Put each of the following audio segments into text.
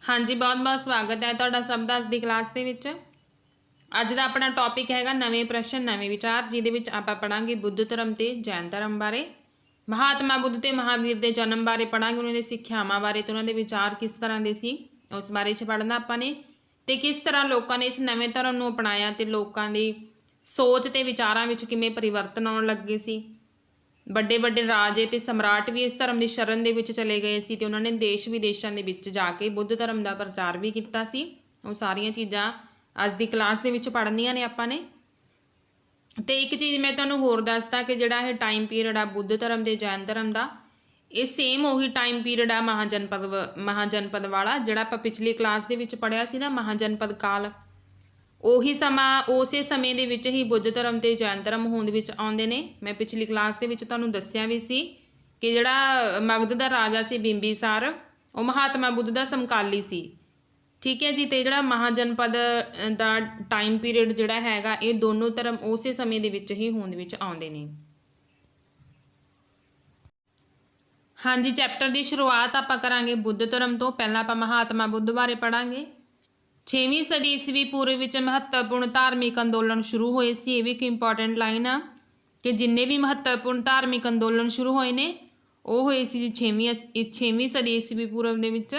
हाँ जी, बहुत बहुत स्वागत है तुहाडा सब दा अज दी क्लास दे विच। अज दा अपना टॉपिक हैगा नवे प्रश्न नवे विचार, जिहदे विच आपां पढ़ांगे बुद्ध धर्म ते जैन धर्म बारे, महात्मा बुद्ध ते महावीर दे जन्म बारे पढ़ांगे, उन्हां दी सिक्ख्यावां बारे ते उन्हां दे विचार किस तरह दे सी उस बारे च पढ़ना आपां ने, ते किस तरह लोकां ने इस नवे धर्म नूं अपनाया ते लोकां दी सोच ते विचारां विच किवें परिवर्तन आउण लगे सी। ਵੱਡੇ ਵੱਡੇ ਰਾਜੇ ਤੇ ਸਮਰਾਟ ਵੀ ਇਸ ਧਰਮ ਦੀ ਸ਼ਰਨ ਦੇ ਵਿੱਚ ਚਲੇ ਗਏ ਸੀ ਤੇ ਉਹਨਾਂ ਨੇ ਦੇਸ਼ ਵਿਦੇਸ਼ਾਂ ਦੇ ਵਿੱਚ ਜਾ ਕੇ ਬੁੱਧ ਧਰਮ ਦਾ ਪ੍ਰਚਾਰ ਵੀ ਕੀਤਾ ਸੀ। ਉਹ ਸਾਰੀਆਂ ਚੀਜ਼ਾਂ ਅੱਜ ਦੀ ਕਲਾਸ ਦੇ ਵਿੱਚ ਪੜ੍ਹਨੀਆਂ ਨੇ ਆਪਾਂ ਨੇ। ਤੇ ਇੱਕ ਚੀਜ਼ ਮੈਂ ਤੁਹਾਨੂੰ ਹੋਰ ਦੱਸਦਾ ਕਿ ਜਿਹੜਾ ਇਹ ਟਾਈਮ ਪੀਰੀਅਡ ਆ ਬੁੱਧ ਧਰਮ ਤੇ ਜੈਨ ਧਰਮ ਦਾ, ਇਹ ਸੇਮ ਉਹੀ ਟਾਈਮ ਪੀਰੀਅਡ ਆ ਮਹਾਜਨਪਦ ਵਾਲਾ, ਜਿਹੜਾ ਆਪਾਂ ਪਿਛਲੀ ਕਲਾਸ ਦੇ ਵਿੱਚ ਪੜ੍ਹਿਆ ਸੀ ਨਾ, ਮਹਾਜਨਪਦ ਕਾਲ। ਉਹੀ ਸਮਾਂ ਉਸੇ ਸਮੇਂ ਦੇ ਵਿੱਚ ਹੀ ਬੁੱਧ ਧਰਮ ਤੇ ਜੈਨ ਧਰਮ ਹੋਂਦ ਵਿੱਚ ਆਉਂਦੇ ਨੇ। ਮੈਂ ਪਿਛਲੀ ਕਲਾਸ ਦੇ ਵਿੱਚ ਤੁਹਾਨੂੰ ਦੱਸਿਆ ਵੀ ਸੀ ਕਿ ਜਿਹੜਾ ਮਗਧ ਦਾ ਰਾਜਾ ਸੀ ਬਿੰਬੀਸਾਰ, ਉਹ ਮਹਾਤਮਾ ਬੁੱਧ ਦਾ ਸਮਕਾਲੀ ਸੀ। ਠੀਕ ਹੈ ਜੀ। ਤੇ ਜਿਹੜਾ ਮਹਾਜਨਪਦ ਦਾ ਟਾਈਮ ਪੀਰੀਅਡ ਜਿਹੜਾ ਹੈਗਾ, ਇਹ ਦੋਨੋਂ ਧਰਮ ਉਸੇ ਸਮੇਂ ਦੇ ਵਿੱਚ ਹੀ ਹੋਂਦ ਵਿੱਚ ਆਉਂਦੇ ਨੇ। ਹਾਂਜੀ, ਚੈਪਟਰ ਦੀ ਸ਼ੁਰੂਆਤ ਆਪਾਂ ਕਰਾਂਗੇ ਬੁੱਧ ਧਰਮ ਤੋਂ। ਪਹਿਲਾਂ ਆਪਾਂ ਮਹਾਤਮਾ ਬੁੱਧ ਬਾਰੇ ਪੜਾਂਗੇ। 6ਵੀਂ ਸਦੀ ਈਸਵੀ ਪੂਰਵ ਵਿੱਚ ਮਹੱਤਵਪੂਰਨ ਧਾਰਮਿਕ ਅੰਦੋਲਨ ਸ਼ੁਰੂ ਹੋਏ ਸੀ। ਇਹ ਵੀ ਇੱਕ ਇੰਪੋਰਟੈਂਟ ਲਾਈਨ ਆ ਕਿ ਜਿੰਨੇ ਵੀ ਮਹੱਤਵਪੂਰਨ ਧਾਰਮਿਕ ਅੰਦੋਲਨ ਸ਼ੁਰੂ ਹੋਏ ਨੇ ਉਹ ਹੋਏ ਸੀ ਜੀ 6ਵੀਂ ਸਦੀ ਈਸਵੀ ਪੂਰਵ ਦੇ ਵਿੱਚ।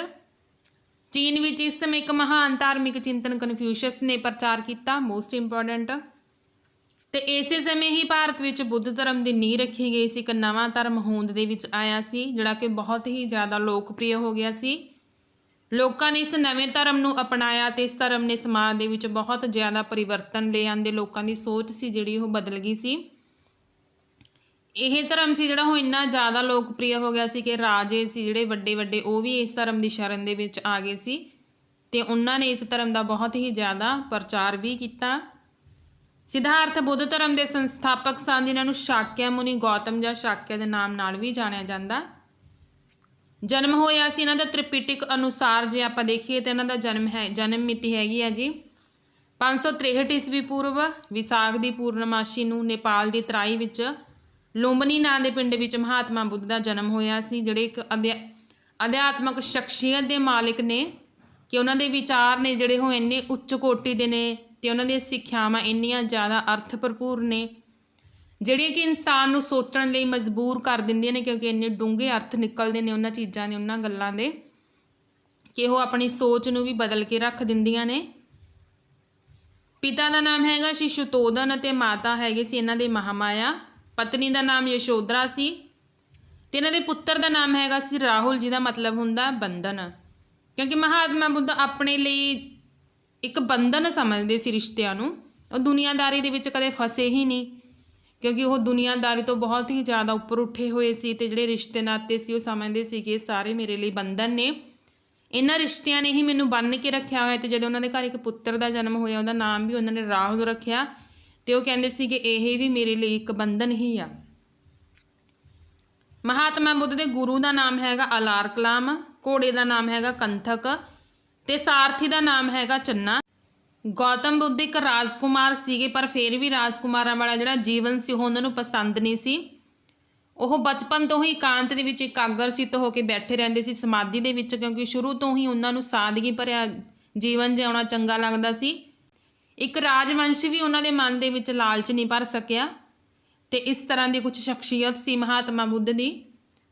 ਚੀਨ ਵਿੱਚ ਇਸ ਸਮੇਂ ਇੱਕ ਮਹਾਨ ਧਾਰਮਿਕ ਚਿੰਤਨ ਕਨਫਿਊਸ਼ੀਅਸ ਨੇ ਪ੍ਰਚਾਰ ਕੀਤਾ, ਮੋਸਟ ਇੰਪੋਰਟੈਂਟ। ਤੇ ਇਸੇ ਸਮੇਂ ਹੀ ਭਾਰਤ ਵਿੱਚ ਬੁੱਧ ਧਰਮ ਦੀ ਨੀਂਹ ਰੱਖੀ ਗਈ ਸੀ। ਇੱਕ ਨਵਾਂ ਧਰਮ ਹੋਂਦ ਦੇ ਵਿੱਚ ਆਇਆ ਸੀ ਜਿਹੜਾ ਕਿ ਬਹੁਤ ਹੀ ਜ਼ਿਆਦਾ ਲੋਕਪ੍ਰਿਯ ਹੋ ਗਿਆ ਸੀ। ਲੋਕਾਂ ਨੇ ਇਸ ਨਵੇਂ ਧਰਮ ਨੂੰ ਅਪਣਾਇਆ ਤੇ ਇਸ ਧਰਮ ਨੇ ਸਮਾਜ ਦੇ ਵਿੱਚ ਬਹੁਤ ਜ਼ਿਆਦਾ ਪਰਿਵਰਤਨ ਲੈ ਆਂਦੇ। ਲੋਕਾਂ ਦੀ ਸੋਚ ਸੀ ਜਿਹੜੀ ਉਹ ਬਦਲ ਗਈ ਸੀ। ਇਹ ਧਰਮ ਸੀ ਜਿਹੜਾ ਉਹ ਇੰਨਾ ਜ਼ਿਆਦਾ ਲੋਕਪ੍ਰਿਯ ਹੋ ਗਿਆ ਸੀ ਕਿ ਰਾਜੇ ਸੀ ਜਿਹੜੇ ਵੱਡੇ ਵੱਡੇ, ਉਹ ਵੀ ਇਸ ਧਰਮ ਦੀ ਸ਼ਰਨ ਦੇ ਵਿੱਚ ਆ ਗਏ ਸੀ ਤੇ ਉਹਨਾਂ ਨੇ ਇਸ ਧਰਮ ਦਾ ਬਹੁਤ ਹੀ ਜ਼ਿਆਦਾ ਪ੍ਰਚਾਰ ਵੀ ਕੀਤਾ। ਸਿਧਾਰਥ ਬੁੱਧ ਧਰਮ ਦੇ ਸੰਸਥਾਪਕ ਸਨ, ਜਿਨ੍ਹਾਂ ਨੂੰ ਸ਼ਾਕਿਆ ਮੁਨੀ ਗੌਤਮ ਜਾਂ ਸ਼ਾਕਿਆ ਦੇ ਨਾਮ ਨਾਲ ਵੀ ਜਾਣਿਆ ਜਾਂਦਾ। ਜਨਮ ਹੋਇਆ ਸੀ ਇਹਨਾਂ ਦਾ ਤ੍ਰਿਪਿਟਕ ਅਨੁਸਾਰ ਜੇ ਆਪਾਂ ਦੇਖੀਏ ਤਾਂ ਇਹਨਾਂ ਦਾ ਜਨਮ ਮਿਤੀ ਹੈਗੀ ਆ ਜੀ 563 ਈਸਵੀ ਪੂਰਵ। ਵਿਸਾਖ ਦੀ ਪੂਰਨਮਾਸ਼ੀ ਨੂੰ ਨੇਪਾਲ ਦੀ ਤਰਾਈ ਵਿੱਚ ਲੁੰਬਨੀ ਨਾਂ ਦੇ ਪਿੰਡ ਵਿੱਚ ਮਹਾਤਮਾ ਬੁੱਧ ਦਾ ਜਨਮ ਹੋਇਆ ਸੀ, ਜਿਹੜੇ ਇੱਕ ਅਧਿਆਤਮਕ ਸ਼ਖਸੀਅਤ ਦੇ ਮਾਲਿਕ ਨੇ ਕਿ ਉਹਨਾਂ ਦੇ ਵਿਚਾਰ ਨੇ ਜਿਹੜੇ ਉਹ ਇੰਨੇ ਉੱਚ ਕੋਟੀ ਦੇ ਨੇ ਤੇ ਉਹਨਾਂ ਦੀਆਂ ਸਿੱਖਿਆਵਾਂ ਇੰਨੀਆਂ ਜ਼ਿਆਦਾ ਅਰਥ ਭਰਪੂਰ ਨੇ ਜਿਹੜੀਆਂ ਕਿ ਇਨਸਾਨ ਨੂੰ ਸੋਚਣ ਲਈ ਮਜਬੂਰ ਕਰ ਦਿੰਦੀਆਂ ਨੇ, ਕਿਉਂਕਿ ਇੰਨੇ ਡੂੰਘੇ ਅਰਥ ਨਿਕਲਦੇ ਨੇ ਉਹਨਾਂ ਚੀਜ਼ਾਂ ਦੇ, ਉਹਨਾਂ ਗੱਲਾਂ ਦੇ, ਕਿ ਉਹ ਆਪਣੀ ਸੋਚ ਨੂੰ ਵੀ ਬਦਲ ਕੇ ਰੱਖ ਦਿੰਦੀਆਂ ਨੇ। ਪਿਤਾ ਦਾ ਨਾਮ ਹੈਗਾ ਸੀ ਸ਼ੁਤੋਦਨ ਅਤੇ ਮਾਤਾ ਹੈਗੇ ਸੀ ਇਹਨਾਂ ਦੇ ਮਹਾਮਾਇਆ। ਪਤਨੀ ਦਾ ਨਾਮ ਯਸ਼ੋਧਰਾ ਸੀ ਤੇ ਇਹਨਾਂ ਦੇ ਪੁੱਤਰ ਦਾ ਨਾਮ ਹੈਗਾ ਸੀ ਰਾਹੁਲ, ਜਿਹਦਾ ਮਤਲਬ ਹੁੰਦਾ ਬੰਧਨ, ਕਿਉਂਕਿ ਮਹਾਤਮਾ ਬੁੱਧ ਆਪਣੇ ਲਈ ਇੱਕ ਬੰਧਨ ਸਮਝਦੇ ਸੀ ਰਿਸ਼ਤਿਆਂ ਨੂੰ। ਉਹ ਦੁਨੀਆਦਾਰੀ ਦੇ ਵਿੱਚ ਕਦੇ ਫਸੇ ਹੀ ਨਹੀਂ, ਕਿਉਂਕਿ ਉਹ ਦੁਨੀਆਦਾਰੀ ਤੋਂ ਬਹੁਤ ਹੀ ਜ਼ਿਆਦਾ ਉੱਪਰ ਉੱਠੇ ਹੋਏ ਸੀ ਤੇ ਜਿਹੜੇ ਰਿਸ਼ਤੇ ਨਾਤੇ ਸੀ ਉਹ ਸਮਝਦੇ ਸੀ ਕਿ ਇਹ ਸਾਰੇ ਮੇਰੇ ਲਈ ਬੰਧਨ ਨੇ, ਇਹਨਾਂ ਰਿਸ਼ਤਿਆਂ ਨੇ ਹੀ ਮੈਨੂੰ ਬੰਨ੍ਹ ਕੇ ਰੱਖਿਆ ਹੋਇਆ। ਤੇ ਜਦੋਂ ਉਹਨਾਂ ਦੇ ਘਰ ਇੱਕ ਪੁੱਤਰ ਦਾ ਜਨਮ ਹੋਇਆ, ਉਹਦਾ ਨਾਮ ਵੀ ਉਹਨਾਂ ਨੇ ਰਾਹੁਲ ਰੱਖਿਆ ਤੇ ਉਹ ਕਹਿੰਦੇ ਸੀ ਕਿ ਇਹ ਵੀ ਮੇਰੇ ਲਈ ਇੱਕ ਬੰਧਨ ਹੀ ਆ। ਮਹਾਤਮਾ ਬੁੱਧ ਦੇ ਗੁਰੂ ਦਾ ਨਾਮ ਹੈਗਾ ਅਲਾਰ ਕਲਾਮ, ਘੋੜੇ ਦਾ ਨਾਮ ਹੈਗਾ ਕੰਥਕ ਤੇ ਸਾਰਥੀ ਦਾ ਨਾਮ ਹੈਗਾ ਚੰਨਾ। ਗੌਤਮ ਬੁੱਧ ਇੱਕ ਰਾਜਕੁਮਾਰ ਸੀਗੇ, ਪਰ ਫਿਰ ਵੀ ਰਾਜਕੁਮਾਰਾਂ ਵਾਲਾ ਜਿਹੜਾ ਜੀਵਨ ਸੀ ਉਹ ਉਹਨਾਂ ਨੂੰ ਪਸੰਦ ਨਹੀਂ ਸੀ। ਉਹ ਬਚਪਨ ਤੋਂ ਹੀ ਇਕਾਂਤ ਦੇ ਵਿੱਚ ਇਕਾਗਰਚਿਤ ਹੋ ਕੇ ਬੈਠੇ ਰਹਿੰਦੇ ਸੀ ਸਮਾਧੀ ਦੇ ਵਿੱਚ, ਕਿਉਂਕਿ ਸ਼ੁਰੂ ਤੋਂ ਹੀ ਉਹਨਾਂ ਨੂੰ ਸਾਦਗੀ ਭਰਿਆ ਜੀਵਨ ਜਿਉਣਾ ਚੰਗਾ ਲੱਗਦਾ ਸੀ। ਇੱਕ ਰਾਜਵੰਸ਼ ਵੀ ਉਹਨਾਂ ਦੇ ਮਨ ਦੇ ਵਿੱਚ ਲਾਲਚ ਨਹੀਂ ਭਰ ਸਕਿਆ ਤੇ ਇਸ ਤਰ੍ਹਾਂ ਦੀ ਕੁਝ ਸ਼ਖਸੀਅਤ ਸੀ ਮਹਾਤਮਾ ਬੁੱਧ ਦੀ।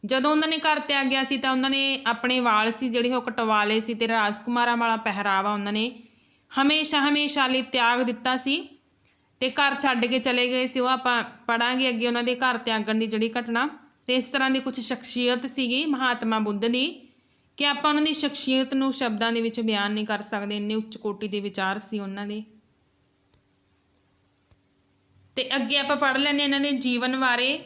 ਜਦੋਂ ਉਹਨਾਂ ਨੇ ਘਰ ਤਿਆਗਿਆ ਸੀ ਤਾਂ ਉਹਨਾਂ ਨੇ ਆਪਣੇ ਵਾਲ ਸੀ ਜਿਹੜੇ ਉਹ ਕਟਵਾ ਲਏ ਸੀ ਤੇ ਰਾਜਕੁਮਾਰਾਂ ਵਾਲਾ ਪਹਿਰਾਵਾ ਉਹਨਾਂ ਨੇ ਹਮੇਸ਼ਾ ਲਈ ਤਿਆਗ ਦਿੱਤਾ ਸੀ ਤੇ ਘਰ ਛੱਡ ਕੇ ਚਲੇ ਗਏ ਸੀ। ਉਹ ਆਪਾਂ ਪੜਾਂਗੇ ਅੱਗੇ ਉਹਨਾਂ ਦੇ ਘਰ ਤਿਆਗਣ ਦੀ ਜਿਹੜੀ ਘਟਨਾ। ਤੇ ਇਸ ਤਰ੍ਹਾਂ ਦੀ ਕੁਝ ਸ਼ਖਸੀਅਤ ਸੀਗੀ ਮਹਾਤਮਾ ਬੁੱਧ ਦੀ ਕਿ ਆਪਾਂ ਉਹਨਾਂ ਦੀ ਸ਼ਖਸੀਅਤ ਨੂੰ ਸ਼ਬਦਾਂ ਦੇ ਵਿੱਚ ਬਿਆਨ ਨਹੀਂ ਕਰ ਸਕਦੇ, ਇੰਨੇ ਉੱਚ ਕੋਟੀ ਦੇ ਵਿਚਾਰ ਸੀ ਉਹਨਾਂ ਦੇ। ਤੇ ਅੱਗੇ ਆਪਾਂ ਪੜ੍ਹ ਲੈਂਦੇ ਇਹਨਾਂ ਦੇ ਜੀਵਨ ਬਾਰੇ।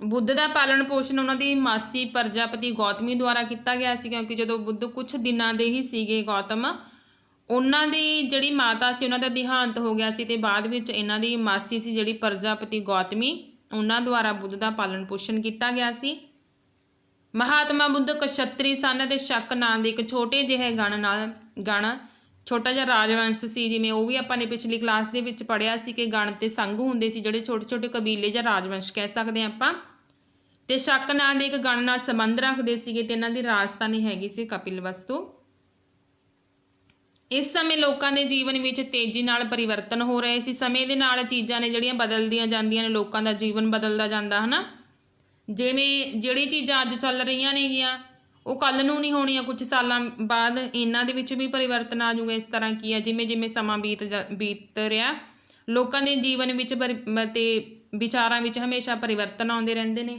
ਬੁੱਧ ਦਾ ਪਾਲਣ ਪੋਸ਼ਣ ਉਹਨਾਂ ਦੀ ਮਾਸੀ ਪ੍ਰਜਾਪਤੀ ਗੌਤਮੀ ਦੁਆਰਾ ਕੀਤਾ ਗਿਆ ਸੀ, ਕਿਉਂਕਿ ਜਦੋਂ ਬੁੱਧ ਕੁਛ ਦਿਨਾਂ ਦੇ ਹੀ ਸੀਗੇ ਗੌਤਮ, ਉਹਨਾਂ ਦੀ ਜਿਹੜੀ ਮਾਤਾ ਸੀ ਉਹਨਾਂ ਦਾ ਦੇਹਾਂਤ ਹੋ ਗਿਆ ਸੀ ਤੇ ਬਾਅਦ ਵਿੱਚ ਇਹਨਾਂ ਦੀ ਮਾਸੀ ਸੀ ਜਿਹੜੀ ਪ੍ਰਜਾਪਤੀ ਗੌਤਮੀ, ਉਹਨਾਂ ਦੁਆਰਾ ਬੁੱਧ ਦਾ ਪਾਲਣ ਪੋਸ਼ਣ ਕੀਤਾ ਗਿਆ ਸੀ। ਮਹਾਤਮਾ ਬੁੱਧ ਕਸ਼ਤਰੀ ਸਨ ਅਤੇ ਸ਼ਕ ਨਾਂ ਦੇ ਇੱਕ ਛੋਟੇ ਜਿਹੇ ਗਣ ਛੋਟਾ ਜਿਹਾ ਰਾਜਵੰਸ਼ ਸੀ, ਜਿਵੇਂ ਉਹ ਵੀ ਆਪਾਂ ਨੇ ਪਿਛਲੀ ਕਲਾਸ ਦੇ ਵਿੱਚ ਪੜ੍ਹਿਆ ਸੀ ਕਿ ਗਣ ਤੇ ਸੰਘ ਹੁੰਦੇ ਸੀ ਜਿਹੜੇ ਛੋਟੇ ਛੋਟੇ ਕਬੀਲੇ ਜਾਂ ਰਾਜਵੰਸ਼ ਕਹਿ ਸਕਦੇ ਹਾਂ ਆਪਾਂ। ਤੇ ਸ਼ੱਕ ਨਾਂ ਦੇ ਇੱਕ ਗਣ ਨਾਲ ਸੰਬੰਧ ਰੱਖਦੇ ਸੀਗੇ ਤੇ ਇਹਨਾਂ ਦੀ ਰਾਜਧਾਨੀ ਹੈਗੀ ਸੀ ਕਪਿਲਵਸਤੂ। ਇਸ ਸਮੇਂ ਲੋਕਾਂ ਦੇ ਜੀਵਨ ਵਿੱਚ ਤੇਜ਼ੀ ਨਾਲ ਪਰਿਵਰਤਨ ਹੋ ਰਹੇ ਸੀ। ਸਮੇਂ ਦੇ ਨਾਲ ਚੀਜ਼ਾਂ ਨੇ ਜਿਹੜੀਆਂ ਬਦਲਦੀਆਂ ਜਾਂਦੀਆਂ ਨੇ, ਲੋਕਾਂ ਦਾ ਜੀਵਨ ਬਦਲਦਾ ਜਾਂਦਾ ਹਨਾ। ਜਿਵੇਂ ਜਿਹੜੀ ਚੀਜ਼ਾਂ ਅੱਜ ਚੱਲ ਰਹੀਆਂ ਨੇਗੀਆਂ ਉਹ ਕੱਲ੍ਹ ਨੂੰ ਨਹੀਂ ਹੋਣੀਆਂ, ਕੁਝ ਸਾਲਾਂ ਬਾਅਦ ਇਹਨਾਂ ਦੇ ਵਿੱਚ ਵੀ ਪਰਿਵਰਤਨ ਆ ਜਾਊਗਾ। ਇਸ ਤਰ੍ਹਾਂ ਕੀ ਆ, ਜਿਵੇਂ ਜਿਵੇਂ ਸਮਾਂ ਬੀਤ ਰਿਹਾ ਲੋਕਾਂ ਦੇ ਜੀਵਨ ਵਿੱਚ ਤੇ ਵਿਚਾਰਾਂ ਵਿੱਚ ਹਮੇਸ਼ਾ ਪਰਿਵਰਤਨ ਆਉਂਦੇ ਰਹਿੰਦੇ ਨੇ।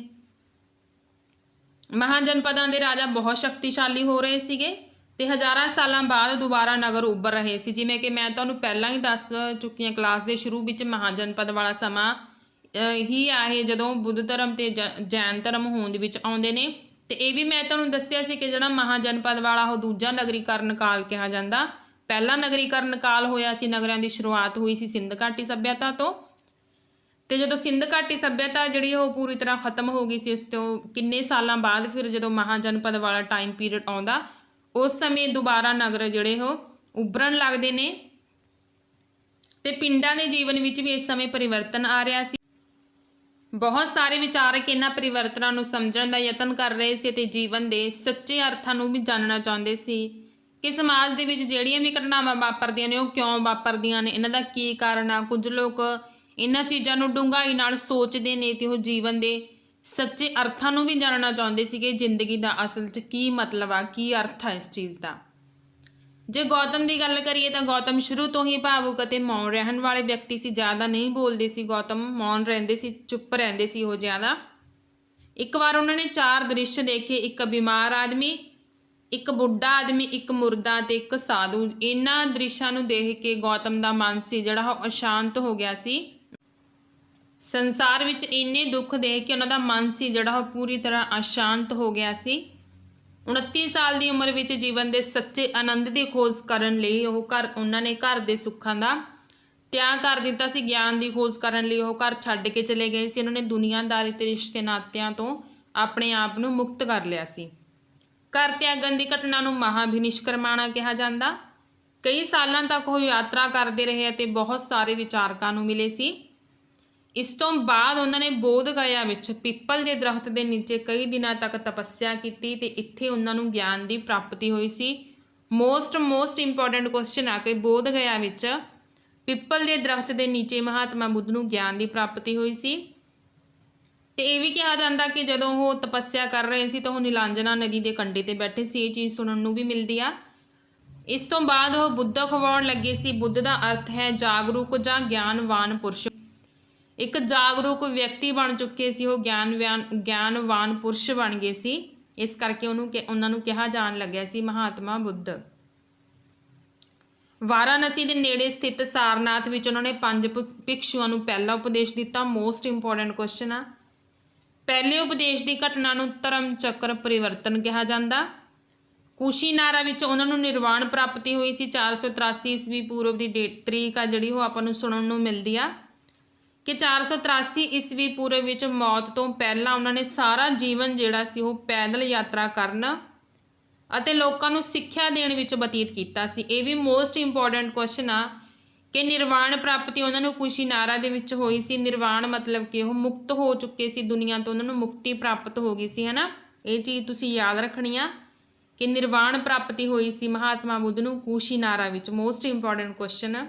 ਮਹਾਜਨਪਦਾਂ ਦੇ ਰਾਜਾ ਬਹੁਤ ਸ਼ਕਤੀਸ਼ਾਲੀ ਹੋ ਰਹੇ ਸੀਗੇ ਤੇ ਹਜ਼ਾਰਾਂ ਸਾਲਾਂ ਬਾਅਦ ਦੁਬਾਰਾ ਨਗਰ ਉੱਭਰ ਰਹੇ ਸੀ। ਜਿਵੇਂ ਕਿ ਮੈਂ ਤੁਹਾਨੂੰ ਪਹਿਲਾਂ ਹੀ ਦੱਸ ਚੁੱਕੀ ਹਾਂ ਕਲਾਸ ਦੇ ਸ਼ੁਰੂ ਵਿੱਚ, ਮਹਾਜਨਪਦ ਵਾਲਾ ਸਮਾਂ ਹੀ ਆ ਇਹ ਜਦੋਂ ਬੁੱਧ ਧਰਮ ਤੇ ਜੈਨ ਧਰਮ ਹੋਂਦ ਵਿੱਚ ਆਉਂਦੇ ਨੇ। ਤੇ ਇਹ ਵੀ ਮੈਂ ਤੁਹਾਨੂੰ ਦੱਸਿਆ ਸੀ ਕਿ ਜਿਹੜਾ ਮਹਾਜਨਪਦ ਵਾਲਾ ਉਹ ਦੂਜਾ ਨਗਰੀਕਰਨ ਕਾਲ ਕਿਹਾ ਜਾਂਦਾ। ਪਹਿਲਾ ਨਗਰੀਕਰਨ ਕਾਲ ਹੋਇਆ ਸੀ, ਨਗਰਾਂ ਦੀ ਸ਼ੁਰੂਆਤ ਹੋਈ ਸੀ ਸਿੰਧ ਘਾਟੀ ਸੱਭਿਅਤਾ ਤੋਂ। ਤੇ ਜਦੋਂ ਸਿੰਧ ਘਾਟੀ ਸੱਭਿਅਤਾ ਜਿਹੜੀ ਉਹ ਪੂਰੀ ਤਰ੍ਹਾਂ ਖਤਮ ਹੋ ਗਈ ਸੀ, ਉਸ ਤੋਂ ਕਿੰਨੇ ਸਾਲਾਂ ਬਾਅਦ ਫਿਰ ਜਦੋਂ ਮਹਾਜਨਪਦ ਵਾਲਾ ਟਾਈਮ ਪੀਰੀਅਡ ਆਉਂਦਾ, ਉਸ ਸਮੇਂ ਦੁਬਾਰਾ ਨਗਰ ਜਿਹੜੇ ਉਹ ਉੱਭਰਨ ਲੱਗਦੇ ਨੇ। ਤੇ ਪਿੰਡਾਂ ਦੇ ਜੀਵਨ ਵਿੱਚ ਵੀ ਇਸ ਸਮੇਂ ਪਰਿਵਰਤਨ ਆ ਰਿਹਾ ਸੀ। ਬਹੁਤ ਸਾਰੇ ਵਿਚਾਰਕ ਇਹਨਾਂ ਪਰਿਵਰਤਨਾਂ ਨੂੰ ਸਮਝਣ ਦਾ ਯਤਨ ਕਰ ਰਹੇ ਸੀ ਅਤੇ ਜੀਵਨ ਦੇ ਸੱਚੇ ਅਰਥਾਂ ਨੂੰ ਵੀ ਜਾਣਨਾ ਚਾਹੁੰਦੇ ਸੀ ਕਿ ਸਮਾਜ ਦੇ ਵਿੱਚ ਜਿਹੜੀਆਂ ਵੀ ਘਟਨਾਵਾਂ ਵਾਪਰਦੀਆਂ ਨੇ ਉਹ ਕਿਉਂ ਵਾਪਰਦੀਆਂ ਨੇ, ਇਹਨਾਂ ਦਾ ਕੀ ਕਾਰਨ ਆ। ਕੁਝ ਲੋਕ ਇਹਨਾਂ ਚੀਜ਼ਾਂ ਨੂੰ ਡੂੰਘਾਈ ਨਾਲ ਸੋਚਦੇ ਨੇ ਤੇ ਉਹ ਜੀਵਨ ਦੇ ਸੱਚੇ ਅਰਥਾਂ ਨੂੰ ਵੀ ਜਾਣਨਾ ਚਾਹੁੰਦੇ ਸੀ ਕਿ ਜ਼ਿੰਦਗੀ ਦਾ ਅਸਲ 'ਚ ਕੀ ਮਤਲਬ ਆ, ਕੀ ਅਰਥ ਆ ਇਸ ਚੀਜ਼ ਦਾ। ਜੇ ਗੌਤਮ ਦੀ ਗੱਲ ਕਰੀਏ ਤਾਂ ਗੌਤਮ ਸ਼ੁਰੂ ਤੋਂ ਹੀ ਭਾਵੁਕ ਅਤੇ ਮੌਨ ਰਹਿਣ ਵਾਲੇ ਵਿਅਕਤੀ ਸੀ। ਜ਼ਿਆਦਾ ਨਹੀਂ ਬੋਲਦੇ ਸੀ ਗੌਤਮ, ਮੌਨ ਰਹਿੰਦੇ ਸੀ, ਚੁੱਪ ਰਹਿੰਦੇ ਸੀ ਉਹ ਜ਼ਿਆਦਾ। ਇੱਕ ਵਾਰ ਉਹਨਾਂ ਨੇ 4 ਦ੍ਰਿਸ਼ ਦੇਖੇ, ਇੱਕ ਬਿਮਾਰ ਆਦਮੀ, ਇੱਕ ਬੁੱਢਾ ਆਦਮੀ, ਇੱਕ ਮੁਰਦਾ ਤੇ ਇੱਕ ਸਾਧੂ। ਇਹਨਾਂ ਦ੍ਰਿਸ਼ਾਂ ਨੂੰ ਦੇਖ ਕੇ ਗੌਤਮ ਦਾ ਮਨ ਸੀ ਜਿਹੜਾ ਉਹ ਅਸ਼ਾਂਤ ਹੋ ਗਿਆ ਸੀ। ਸੰਸਾਰ ਵਿੱਚ ਇੰਨੇ ਦੁੱਖ ਦੇਖ ਕੇ ਉਹਨਾਂ ਦਾ ਮਨ ਸੀ ਜਿਹੜਾ ਉਹ ਪੂਰੀ ਤਰ੍ਹਾਂ ਅਸ਼ਾਂਤ ਹੋ ਗਿਆ ਸੀ। 29 ਸਾਲ ਦੀ ਉਮਰ ਵਿੱਚ ਜੀਵਨ ਦੇ ਸੱਚੇ ਆਨੰਦ ਦੀ ਖੋਜ ਕਰਨ ਲਈ ਉਹਨਾਂ ਨੇ ਘਰ ਦੇ ਸੁੱਖਾਂ ਦਾ ਤਿਆਗ ਕਰ ਦਿੱਤਾ ਸੀ। ਗਿਆਨ ਦੀ ਖੋਜ ਕਰਨ ਲਈ ਉਹ ਘਰ ਛੱਡ ਕੇ ਚਲੇ ਗਏ ਸੀ। ਉਹਨਾਂ ਨੇ ਦੁਨੀਆਦਾਰੀ ਤੇ ਰਿਸ਼ਤੇ ਨਾਤਿਆਂ ਤੋਂ ਆਪਣੇ ਆਪ ਨੂੰ ਮੁਕਤ ਕਰ ਲਿਆ ਸੀ। ਘਰ ਤਿਆਗਣ ਦੀ ਘਟਨਾ ਨੂੰ ਮਹਾਭਿਨਿਸ਼ਕਰਮਾਣਾ ਕਿਹਾ ਜਾਂਦਾ। ਕਈ ਸਾਲਾਂ ਤੱਕ ਉਹ ਯਾਤਰਾ ਕਰਦੇ ਰਹੇ ਅਤੇ ਬਹੁਤ ਸਾਰੇ ਵਿਚਾਰਕਾਂ ਨੂੰ ਮਿਲੇ ਸੀ। ਇਸ ਤੋਂ ਬਾਅਦ ਉਹਨਾਂ ਨੇ ਬੋਧ ਗਇਆ ਵਿੱਚ ਪਿੱਪਲ ਦੇ ਦਰਖਤ ਦੇ ਨੀਚੇ ਕਈ ਦਿਨਾਂ ਤੱਕ ਤਪੱਸਿਆ ਕੀਤੀ ਤੇ ਇੱਥੇ ਉਹਨਾਂ ਨੂੰ ਗਿਆਨ ਦੀ ਪ੍ਰਾਪਤੀ ਹੋਈ ਸੀ। ਮੋਸਟ ਇੰਪੋਰਟੈਂਟ ਕੁਐਸਚਨ ਆ ਕਿ ਬੋਧ ਗਇਆ ਵਿੱਚ ਪਿੱਪਲ ਦੇ ਦਰਖਤ ਦੇ ਨੀਚੇ ਮਹਾਤਮਾ ਬੁੱਧ ਨੂੰ ਗਿਆਨ ਦੀ ਪ੍ਰਾਪਤੀ ਹੋਈ ਸੀ। ਤੇ ਇਹ ਵੀ ਕਿਹਾ ਜਾਂਦਾ ਕਿ ਜਦੋਂ ਉਹ ਤਪੱਸਿਆ ਕਰ ਰਹੇ ਸੀ ਤਾਂ ਉਹ ਨੀਲਾਂਜਨਾ ਨਦੀ ਦੇ ਕੰਢੇ ਤੇ ਬੈਠੇ ਸੀ। ਇਹ ਚੀਜ਼ ਸੁਣਨ ਨੂੰ ਵੀ ਮਿਲਦੀ ਆ। ਇਸ ਤੋਂ ਬਾਅਦ ਉਹ ਬੁੱਧ ਖਵਾਉਣ ਲੱਗੇ ਸੀ। ਬੁੱਧ ਦਾ ਅਰਥ ਹੈ ਜਾਗਰੂਕ ਜਾਂ ਗਿਆਨਵਾਨ ਪੁਰਸ਼। ਇੱਕ ਜਾਗਰੂਕ ਵਿਅਕਤੀ ਬਣ ਚੁੱਕੇ ਸੀ ਉਹ, ਗਿਆਨਵਾਨ ਪੁਰਸ਼ ਬਣ ਗਏ ਸੀ। ਇਸ ਕਰਕੇ ਉਹਨਾਂ ਨੂੰ ਕਿਹਾ ਜਾਣ ਲੱਗਿਆ ਸੀ ਮਹਾਤਮਾ ਬੁੱਧ। ਵਾਰਾਣਸੀ ਦੇ ਨੇੜੇ ਸਥਿਤ ਸਾਰਨਾਥ ਵਿੱਚ ਉਹਨਾਂ ਨੇ 5 ਭਿਕਸ਼ੂਆਂ ਨੂੰ ਪਹਿਲਾ ਉਪਦੇਸ਼ ਦਿੱਤਾ। ਮੋਸਟ ਇੰਪੋਰਟੈਂਟ ਕੁਐਸਚਨ ਆ। ਪਹਿਲੇ ਉਪਦੇਸ਼ ਦੀ ਘਟਨਾ ਨੂੰ ਧਰਮ ਚੱਕਰ ਪਰਿਵਰਤਨ ਕਿਹਾ ਜਾਂਦਾ। ਕੁਸ਼ੀਨਾਰਾ ਵਿੱਚ ਉਹਨਾਂ ਨੂੰ ਨਿਰਵਾਣ ਪ੍ਰਾਪਤੀ ਹੋਈ ਸੀ। 483 ਈਸਵੀ ਪੂਰਵ ਦੀ ਤਰੀਕ ਆ ਜਿਹੜੀ ਉਹ ਆਪਾਂ ਨੂੰ ਸੁਣਨ ਨੂੰ ਮਿਲਦੀ ਆ ਕਿ 483 ਈਸਵੀ ਪੂਰਵ ਵਿੱਚ ਮੌਤ ਤੋਂ ਪਹਿਲਾਂ ਉਹਨਾਂ ਨੇ ਸਾਰਾ ਜੀਵਨ ਜਿਹੜਾ ਸੀ ਉਹ ਪੈਦਲ ਯਾਤਰਾ ਕਰਨ ਅਤੇ ਲੋਕਾਂ ਨੂੰ ਸਿੱਖਿਆ ਦੇਣ ਵਿੱਚ ਬਤੀਤ ਕੀਤਾ ਸੀ। ਇਹ ਵੀ ਮੋਸਟ ਇੰਪੋਰਟੈਂਟ ਕੁਐਸਚਨ ਆ ਕਿ ਨਿਰਵਾਣ ਪ੍ਰਾਪਤੀ ਉਹਨਾਂ ਨੂੰ ਕੁਸ਼ੀਨਾਰਾ ਦੇ ਵਿੱਚ ਹੋਈ ਸੀ। ਨਿਰਵਾਣ ਮਤਲਬ ਕਿ ਉਹ ਮੁਕਤ ਹੋ ਚੁੱਕੇ ਸੀ ਦੁਨੀਆ ਤੋਂ, ਉਹਨਾਂ ਨੂੰ ਮੁਕਤੀ ਪ੍ਰਾਪਤ ਹੋ ਗਈ ਸੀ, ਹੈ ਨਾ। ਇਹ ਚੀਜ਼ ਤੁਸੀਂ ਯਾਦ ਰੱਖਣੀ ਆ ਕਿ ਨਿਰਵਾਣ ਪ੍ਰਾਪਤੀ ਹੋਈ ਸੀ ਮਹਾਤਮਾ ਬੁੱਧ ਨੂੰ ਕੁਸ਼ੀਨਾਰਾ ਵਿੱਚ। ਮੋਸਟ ਇੰਪੋਰਟੈਂਟ ਕੁਐਸਚਨ ਆ।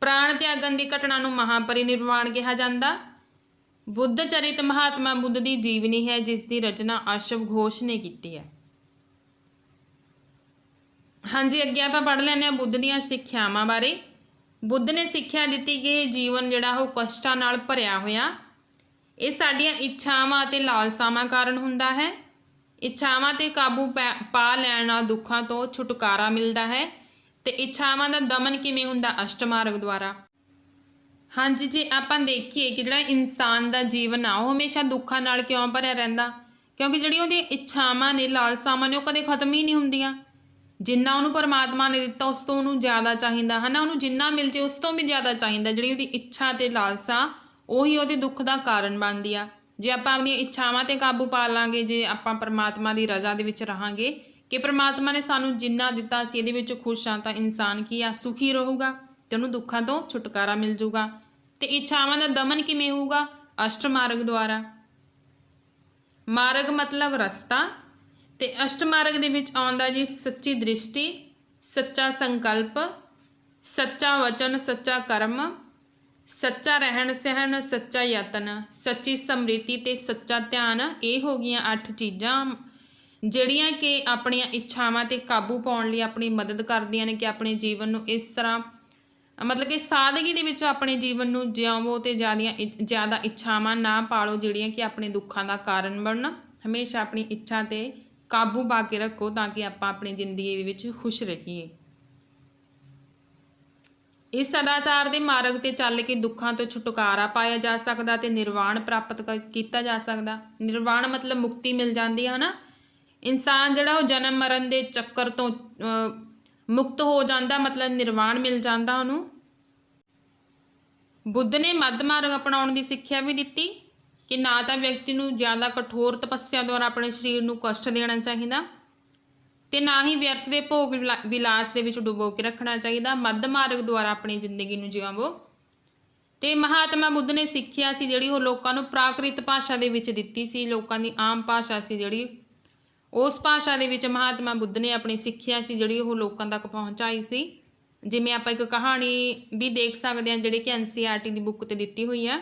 ਪ੍ਰਾਣ ਤਿਆਗਣ ਦੀ ਘਟਨਾ ਨੂੰ ਮਹਾਪਰਿਨਿਰਵਾਣ ਕਿਹਾ ਜਾਂਦਾ। ਬੁੱਧ ਚਰਿਤ ਮਹਾਤਮਾ ਬੁੱਧ ਦੀ ਜੀਵਨੀ ਹੈ ਜਿਸ ਦੀ ਰਚਨਾ ਅਸ਼ਵ ਘੋਸ਼ ਨੇ ਕੀਤੀ ਹੈ। ਹਾਂਜੀ, ਅੱਗੇ ਆਪਾਂ ਪੜ੍ਹ ਲੈਂਦੇ ਹਾਂ ਬੁੱਧ ਦੀਆਂ ਸਿੱਖਿਆਵਾਂ ਬਾਰੇ। ਬੁੱਧ ਨੇ ਸਿੱਖਿਆ ਦਿੱਤੀ ਕਿ ਇਹ ਜੀਵਨ ਜਿਹੜਾ ਉਹ ਕਸ਼ਟਾਂ ਨਾਲ ਭਰਿਆ ਹੋਇਆ, ਇਹ ਸਾਡੀਆਂ ਇੱਛਾਵਾਂ ਅਤੇ ਲਾਲਸਾਵਾਂ ਕਾਰਨ ਹੁੰਦਾ ਹੈ। ਇੱਛਾਵਾਂ 'ਤੇ ਕਾਬੂ ਪਾ ਲੈਣ ਨਾਲ ਦੁੱਖਾਂ ਤੋਂ ਛੁਟਕਾਰਾ ਮਿਲਦਾ ਹੈ। ਤੇ ਇੱਛਾਵਾਂ ਦਾ ਦਮਨ ਕਿਵੇਂ ਹੁੰਦਾ? ਅਸ਼ਟਮਾਰਗ ਦੁਆਰਾ। ਹਾਂਜੀ, ਜੇ ਆਪਾਂ ਦੇਖੀਏ ਕਿ ਜਿਹੜਾ ਇਨਸਾਨ ਦਾ ਜੀਵਨ ਆ ਉਹ ਹਮੇਸ਼ਾ ਦੁੱਖਾਂ ਨਾਲ ਕਿਉਂ ਭਰਿਆ ਰਹਿੰਦਾ? ਕਿਉਂਕਿ ਜਿਹੜੀਆਂ ਉਹਦੀਆਂ ਇੱਛਾਵਾਂ ਨੇ, ਲਾਲਸਾਵਾਂ ਨੇ, ਉਹ ਕਦੇ ਖਤਮ ਹੀ ਨਹੀਂ ਹੁੰਦੀਆਂ। ਜਿੰਨਾ ਉਹਨੂੰ ਪਰਮਾਤਮਾ ਨੇ ਦਿੱਤਾ ਉਸ ਤੋਂ ਉਹਨੂੰ ਜ਼ਿਆਦਾ ਚਾਹੀਦਾ, ਹੈ ਨਾ। ਉਹਨੂੰ ਜਿੰਨਾ ਮਿਲ ਜੇ ਉਸ ਤੋਂ ਵੀ ਜ਼ਿਆਦਾ ਚਾਹੀਦਾ। ਜਿਹੜੀ ਉਹਦੀ ਇੱਛਾ ਅਤੇ ਲਾਲਸਾ ਉਹੀ ਉਹਦੇ ਦੁੱਖ ਦਾ ਕਾਰਨ ਬਣਦੀ ਆ। ਜੇ ਆਪਾਂ ਆਪਣੀਆਂ ਇੱਛਾਵਾਂ 'ਤੇ ਕਾਬੂ ਪਾ ਲਾਂਗੇ, ਜੇ ਆਪਾਂ ਪਰਮਾਤਮਾ ਦੀ ਰਜ਼ਾ ਦੇ ਵਿੱਚ ਰਹਾਂਗੇ ਕਿ ਪਰਮਾਤਮਾ ਨੇ ਸਾਨੂੰ ਜਿੰਨਾ ਦਿੱਤਾ ਅਸੀਂ ਇਹਦੇ ਵਿੱਚ ਖੁਸ਼ ਹਾਂ, ਤਾਂ ਇਨਸਾਨ ਕੀ ਆ? ਸੁਖੀ ਰਹੂਗਾ ਤੇ ਉਹਨੂੰ ਦੁੱਖਾਂ ਤੋਂ ਛੁਟਕਾਰਾ ਮਿਲ ਜੂਗਾ। ਤੇ ਇੱਛਾਵਾਂ ਦਾ ਦਮਨ ਕਿਵੇਂ ਹੋਊਗਾ? ਅਸ਼ਟਮਾਰਗ ਦੁਆਰਾ। ਮਾਰਗ ਮਤਲਬ ਰਸਤਾ। ਤੇ ਅਸ਼ਟਮਾਰਗ ਦੇ ਵਿੱਚ ਆਉਂਦਾ ਜੀ ਸੱਚੀ ਦ੍ਰਿਸ਼ਟੀ, ਸੱਚਾ ਸੰਕਲਪ, ਸੱਚਾ ਵਚਨ, ਸੱਚਾ ਕਰਮ, ਸੱਚਾ ਰਹਿਣ ਸਹਿਣ, ਸੱਚਾ ਯਤਨ, ਸੱਚੀ ਸਮ੍ਰਿਤੀ ਤੇ ਸੱਚਾ ਧਿਆਨ। ਇਹ ਹੋ ਗਈਆਂ 8 ਚੀਜ਼ਾਂ ਜਿਹੜੀਆਂ ਕਿ ਆਪਣੀਆਂ ਇੱਛਾਵਾਂ ਤੇ ਕਾਬੂ ਪਾਉਣ ਲਈ ਆਪਣੀ ਮਦਦ ਕਰਦੀਆਂ ਨੇ ਕਿ ਆਪਣੇ ਜੀਵਨ ਨੂੰ ਇਸ ਤਰ੍ਹਾਂ ਮਤਲਬ ਕਿ ਸਾਦਗੀ ਦੇ ਵਿੱਚ ਆਪਣੇ ਜੀਵਨ ਨੂੰ ਜਿਉਵੋ ਤੇ ਜ਼ਿਆਦਾ ਇੱਛਾਵਾਂ ਨਾ ਪਾਲੋ ਜਿਹੜੀਆਂ ਕਿ ਆਪਣੇ ਦੁੱਖਾਂ ਦਾ ਕਾਰਨ ਬਣਨ। ਹਮੇਸ਼ਾ ਆਪਣੀ ਇੱਛਾ ਤੇ ਕਾਬੂ ਪਾ ਕੇ ਰੱਖੋ ਤਾਂ ਕਿ ਆਪਾਂ ਆਪਣੀ ਜ਼ਿੰਦਗੀ ਦੇ ਵਿੱਚ ਖੁਸ਼ ਰਹੀਏ। ਇਸ ਸਦਾਚਾਰ ਦੇ ਮਾਰਗ ਤੇ ਚੱਲ ਕੇ ਦੁੱਖਾਂ ਤੋਂ ਛੁਟਕਾਰਾ ਪਾਇਆ ਜਾ ਸਕਦਾ ਤੇ ਨਿਰਵਾਣ ਪ੍ਰਾਪਤ ਕੀਤਾ ਜਾ ਸਕਦਾ। ਨਿਰਵਾਣ ਮਤਲਬ ਮੁਕਤੀ ਮਿਲ ਜਾਂਦੀ ਹੈ ਨਾ। ਇਨਸਾਨ ਜਿਹੜਾ ਉਹ ਜਨਮ ਮਰਨ ਦੇ ਚੱਕਰ ਤੋਂ ਮੁਕਤ ਹੋ ਜਾਂਦਾ, ਮਤਲਬ ਨਿਰਵਾਣ ਮਿਲ ਜਾਂਦਾ ਉਹਨੂੰ। ਬੁੱਧ ਨੇ ਮੱਧ ਮਾਰਗ ਅਪਣਾਉਣ ਦੀ ਸਿੱਖਿਆ ਵੀ ਦਿੱਤੀ ਕਿ ਨਾ ਤਾਂ ਵਿਅਕਤੀ ਨੂੰ ਜ਼ਿਆਦਾ ਕਠੋਰ ਤਪੱਸਿਆ ਦੁਆਰਾ ਆਪਣੇ ਸਰੀਰ ਨੂੰ ਕਸ਼ਟ ਦੇਣਾ ਚਾਹੀਦਾ ਤੇ ਨਾ ਹੀ ਵਿਅਰਥ ਦੇ ਭੋਗ ਵਿਲਾਸ ਦੇ ਵਿੱਚ ਡੁਬੋ ਕੇ ਰੱਖਣਾ ਚਾਹੀਦਾ। ਮੱਧ ਮਾਰਗ ਦੁਆਰਾ ਆਪਣੀ ਜ਼ਿੰਦਗੀ ਨੂੰ ਜਿਉਵੋ। ਤੇ ਮਹਾਤਮਾ ਬੁੱਧ ਨੇ ਸਿੱਖਿਆ ਸੀ ਜਿਹੜੀ ਉਹ ਲੋਕਾਂ ਨੂੰ ਪ੍ਰਾਕ੍ਰਿਤ ਭਾਸ਼ਾ ਦੇ ਵਿੱਚ ਦਿੱਤੀ ਸੀ। ਲੋਕਾਂ ਦੀ ਆਮ ਭਾਸ਼ਾ ਸੀ ਜਿਹੜੀ, ਉਸ ਭਾਸ਼ਾ ਦੇ ਵਿੱਚ ਮਹਾਤਮਾ ਬੁੱਧ ਨੇ ਆਪਣੀ ਸਿੱਖਿਆ ਸੀ ਜਿਹੜੀ ਉਹ ਲੋਕਾਂ ਤੱਕ ਪਹੁੰਚਾਈ ਸੀ। ਜਿਵੇਂ ਆਪਾਂ ਇੱਕ ਕਹਾਣੀ ਵੀ ਦੇਖ ਸਕਦੇ ਹਾਂ ਜਿਹੜੀ ਕਿ NCERT ਦੀ ਬੁੱਕ ਤੇ ਦਿੱਤੀ ਹੋਈ ਆ।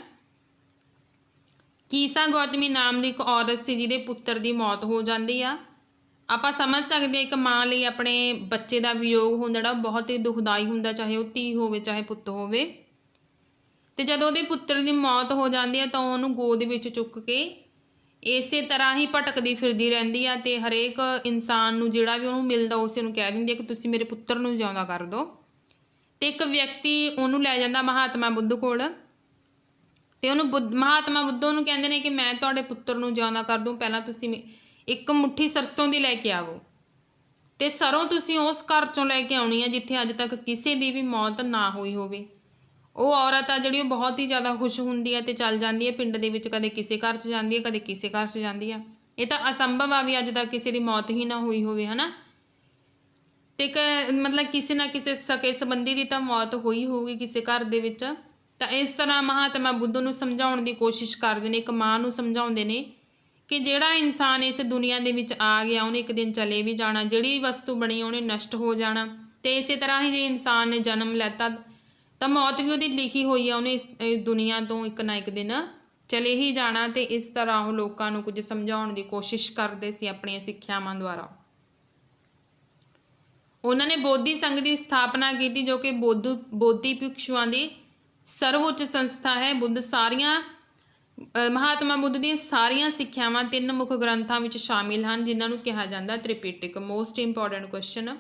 ਕੀਸਾ ਗੌਤਮੀ ਨਾਮ ਦੀ ਇੱਕ ਔਰਤ ਸੀ ਜਿਹਦੇ ਪੁੱਤਰ ਦੀ ਮੌਤ ਹੋ ਜਾਂਦੀ ਆ। ਆਪਾਂ ਸਮਝ ਸਕਦੇ ਹਾਂ ਇੱਕ ਮਾਂ ਲਈ ਆਪਣੇ ਬੱਚੇ ਦਾ ਵਿਯੋਗ ਹੁੰਦਾ ਜਿਹੜਾ ਬਹੁਤ ਹੀ ਦੁਖਦਾਈ ਹੁੰਦਾ, ਚਾਹੇ ਉਹ ਧੀ ਹੋਵੇ ਚਾਹੇ ਪੁੱਤ ਹੋਵੇ। ਤੇ ਜਦੋਂ ਉਹਦੇ ਪੁੱਤਰ ਦੀ ਮੌਤ ਹੋ ਜਾਂਦੀ ਹੈ ਤਾਂ ਉਹਨੂੰ ਗੋਦ ਵਿੱਚ ਚੁੱਕ ਕੇ ਇਸੇ ਤਰ੍ਹਾਂ ਹੀ ਭਟਕਦੀ ਫਿਰਦੀ ਰਹਿੰਦੀ ਆ ਤੇ ਹਰੇਕ ਇਨਸਾਨ ਨੂੰ ਜਿਹੜਾ ਵੀ ਉਹਨੂੰ ਮਿਲਦਾ ਉਸੇ ਨੂੰ ਕਹਿ ਦਿੰਦੀ ਹੈ ਕਿ ਤੁਸੀਂ ਮੇਰੇ ਪੁੱਤਰ ਨੂੰ ਜਿਉਂਦਾ ਕਰ ਦਿਓ। ਤੇ ਇੱਕ ਵਿਅਕਤੀ ਉਹਨੂੰ ਲੈ ਜਾਂਦਾ ਮਹਾਤਮਾ ਬੁੱਧ ਕੋਲ ਤੇ ਉਹਨੂੰ ਮਹਾਤਮਾ ਬੁੱਧ ਉਹਨੂੰ ਕਹਿੰਦੇ ਨੇ ਕਿ ਮੈਂ ਤੁਹਾਡੇ ਪੁੱਤਰ ਨੂੰ ਜਿਉਂਦਾ ਕਰ ਦੂੰ, ਪਹਿਲਾਂ ਤੁਸੀਂ ਇੱਕ ਮੁੱਠੀ ਸਰਸੋਂ ਦੀ ਲੈ ਕੇ ਆਵੋ ਤੇ ਸਰੋਂ ਤੁਸੀਂ ਉਸ ਘਰ ਚੋਂ ਲੈ ਕੇ ਆਉਣੀ ਆ ਜਿੱਥੇ ਅੱਜ ਤੱਕ ਕਿਸੇ ਦੀ ਵੀ ਮੌਤ ਨਾ ਹੋਈ ਹੋਵੇ। ਉਹ ਔਰਤ ਆ ਜਿਹੜੀ ਉਹ ਬਹੁਤ ਹੀ ਜ਼ਿਆਦਾ ਖੁਸ਼ ਹੁੰਦੀ ਹੈ ਤੇ ਚੱਲ ਜਾਂਦੀ ਹੈ ਪਿੰਡ ਦੇ ਵਿੱਚ, ਕਦੇ ਕਿਸੇ ਘਰ 'ਚ ਜਾਂਦੀ ਹੈ ਕਦੇ ਕਿਸੇ ਘਰ 'ਚ ਜਾਂਦੀ ਆ। ਇਹ ਤਾਂ ਅਸੰਭਵ ਆ ਵੀ ਅੱਜ ਤੱਕ ਕਿਸੇ ਦੀ ਮੌਤ ਹੀ ਨਾ ਹੋਈ ਹੋਵੇ, ਹੈ ਨਾ। ਤੇ ਮਤਲਬ ਕਿਸੇ ਨਾ ਕਿਸੇ ਸਕੇ ਸੰਬੰਧੀ ਦੀ ਤਾਂ ਮੌਤ ਹੋਈ ਹੋਊਗੀ ਕਿਸੇ ਘਰ ਦੇ ਵਿੱਚ। ਤਾਂ ਇਸ ਤਰ੍ਹਾਂ ਮਹਾਤਮਾ ਬੁੱਧ ਨੂੰ ਸਮਝਾਉਣ ਦੀ ਕੋਸ਼ਿਸ਼ ਕਰਦੇ ਨੇ, ਇੱਕ ਮਾਂ ਨੂੰ ਸਮਝਾਉਂਦੇ ਨੇ ਕਿ ਜਿਹੜਾ ਇਨਸਾਨ ਇਸ ਦੁਨੀਆ ਦੇ ਵਿੱਚ ਆ ਗਿਆ ਉਹਨੇ ਇੱਕ ਦਿਨ ਚਲੇ ਵੀ ਜਾਣਾ, ਜਿਹੜੀ ਵਸਤੂ ਬਣੀ ਉਹਨੇ ਨਸ਼ਟ ਹੋ ਜਾਣਾ। ਤੇ ਇਸੇ ਤਰ੍ਹਾਂ ਹੀ ਜੇ ਇਨਸਾਨ ਨੇ ਜਨਮ ਲੈਤਾ ਤਾਂ ਮੌਤ ਵੀ ਉਹਦੀ ਲਿਖੀ ਹੋਈ ਆ, ਉਹਨੇ ਇਸ ਦੁਨੀਆ ਤੋਂ ਇੱਕ ਨਾ ਇੱਕ ਦਿਨ ਚਲੇ ਹੀ ਜਾਣਾ। ਤੇ ਇਸ ਤਰ੍ਹਾਂ ਉਹ ਲੋਕਾਂ ਨੂੰ ਕੁਝ ਸਮਝਾਉਣ ਦੀ ਕੋਸ਼ਿਸ਼ ਕਰਦੇ ਸੀ ਆਪਣੀਆਂ ਸਿੱਖਿਆਵਾਂ ਦੁਆਰਾ। ਉਹਨਾਂ ਨੇ ਬੋਧੀ ਸੰਘ ਦੀ ਸਥਾਪਨਾ ਕੀਤੀ ਜੋ ਕਿ ਬੋਧੀ ਭਿਕਸ਼ੂਆਂ ਦੀ ਸਰਵਉੱਚ ਸੰਸਥਾ ਹੈ। ਮਹਾਤਮਾ ਬੁੱਧ ਦੀਆਂ ਸਾਰੀਆਂ ਸਿੱਖਿਆਵਾਂ 3 ਮੁੱਖ ਗ੍ਰੰਥਾਂ ਵਿੱਚ ਸ਼ਾਮਿਲ ਹਨ ਜਿਨ੍ਹਾਂ ਨੂੰ ਕਿਹਾ ਜਾਂਦਾ ਤ੍ਰਿਪਿਟਕ। Most important question.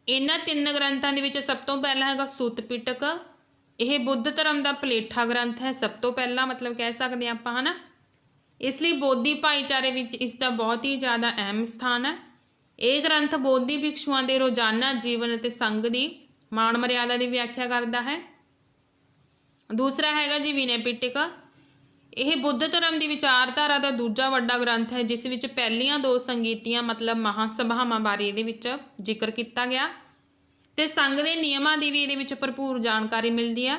ਇਹਨਾਂ 3 ਗ੍ਰੰਥਾਂ ਦੇ ਵਿੱਚ ਸਭ ਤੋਂ ਪਹਿਲਾ ਹੈਗਾ ਸੂਤ ਪਿਟਕ। ਇਹ ਬੁੱਧ ਧਰਮ ਦਾ ਪਲੇਠਾ ਗ੍ਰੰਥ ਹੈ ਸਭ ਤੋਂ ਪਹਿਲਾਂ, ਮਤਲਬ ਕਹਿ ਸਕਦੇ ਹਾਂ ਆਪਾਂ, ਹੈ ਨਾ। ਇਸ ਲਈ ਬੋਧੀ ਭਾਈਚਾਰੇ ਵਿੱਚ ਇਸ ਦਾ ਬਹੁਤ ਹੀ ਜ਼ਿਆਦਾ ਅਹਿਮ ਸਥਾਨ ਹੈ। ਇਹ ਗ੍ਰੰਥ ਬੋਧੀ ਭਿਕਸ਼ੂਆਂ ਦੇ ਰੋਜ਼ਾਨਾ ਜੀਵਨ ਅਤੇ ਸੰਗ ਦੀ ਮਾਣ ਮਰਿਆਦਾ ਦੀ ਵਿਆਖਿਆ ਕਰਦਾ ਹੈ। ਦੂਸਰਾ ਹੈਗਾ ਜੀ ਵਿਨੈ ਪਿਟਕ। ਇਹ ਬੁੱਧ ਧਰਮ ਦੀ ਵਿਚਾਰਧਾਰਾ ਦਾ ਦੂਜਾ ਵੱਡਾ ਗ੍ਰੰਥ ਹੈ ਜਿਸ ਵਿੱਚ ਪਹਿਲੀਆਂ 2 ਸੰਗੀਤੀਆਂ ਮਤਲਬ ਮਹਾਸਭਾਵਾਂ ਬਾਰੇ ਇਹਦੇ ਵਿੱਚ ਜ਼ਿਕਰ ਕੀਤਾ ਗਿਆ ਤੇ ਸੰਘ ਦੇ ਨਿਯਮਾਂ ਦੀ ਵੀ ਇਹਦੇ ਵਿੱਚ ਭਰਪੂਰ ਜਾਣਕਾਰੀ ਮਿਲਦੀ ਆ।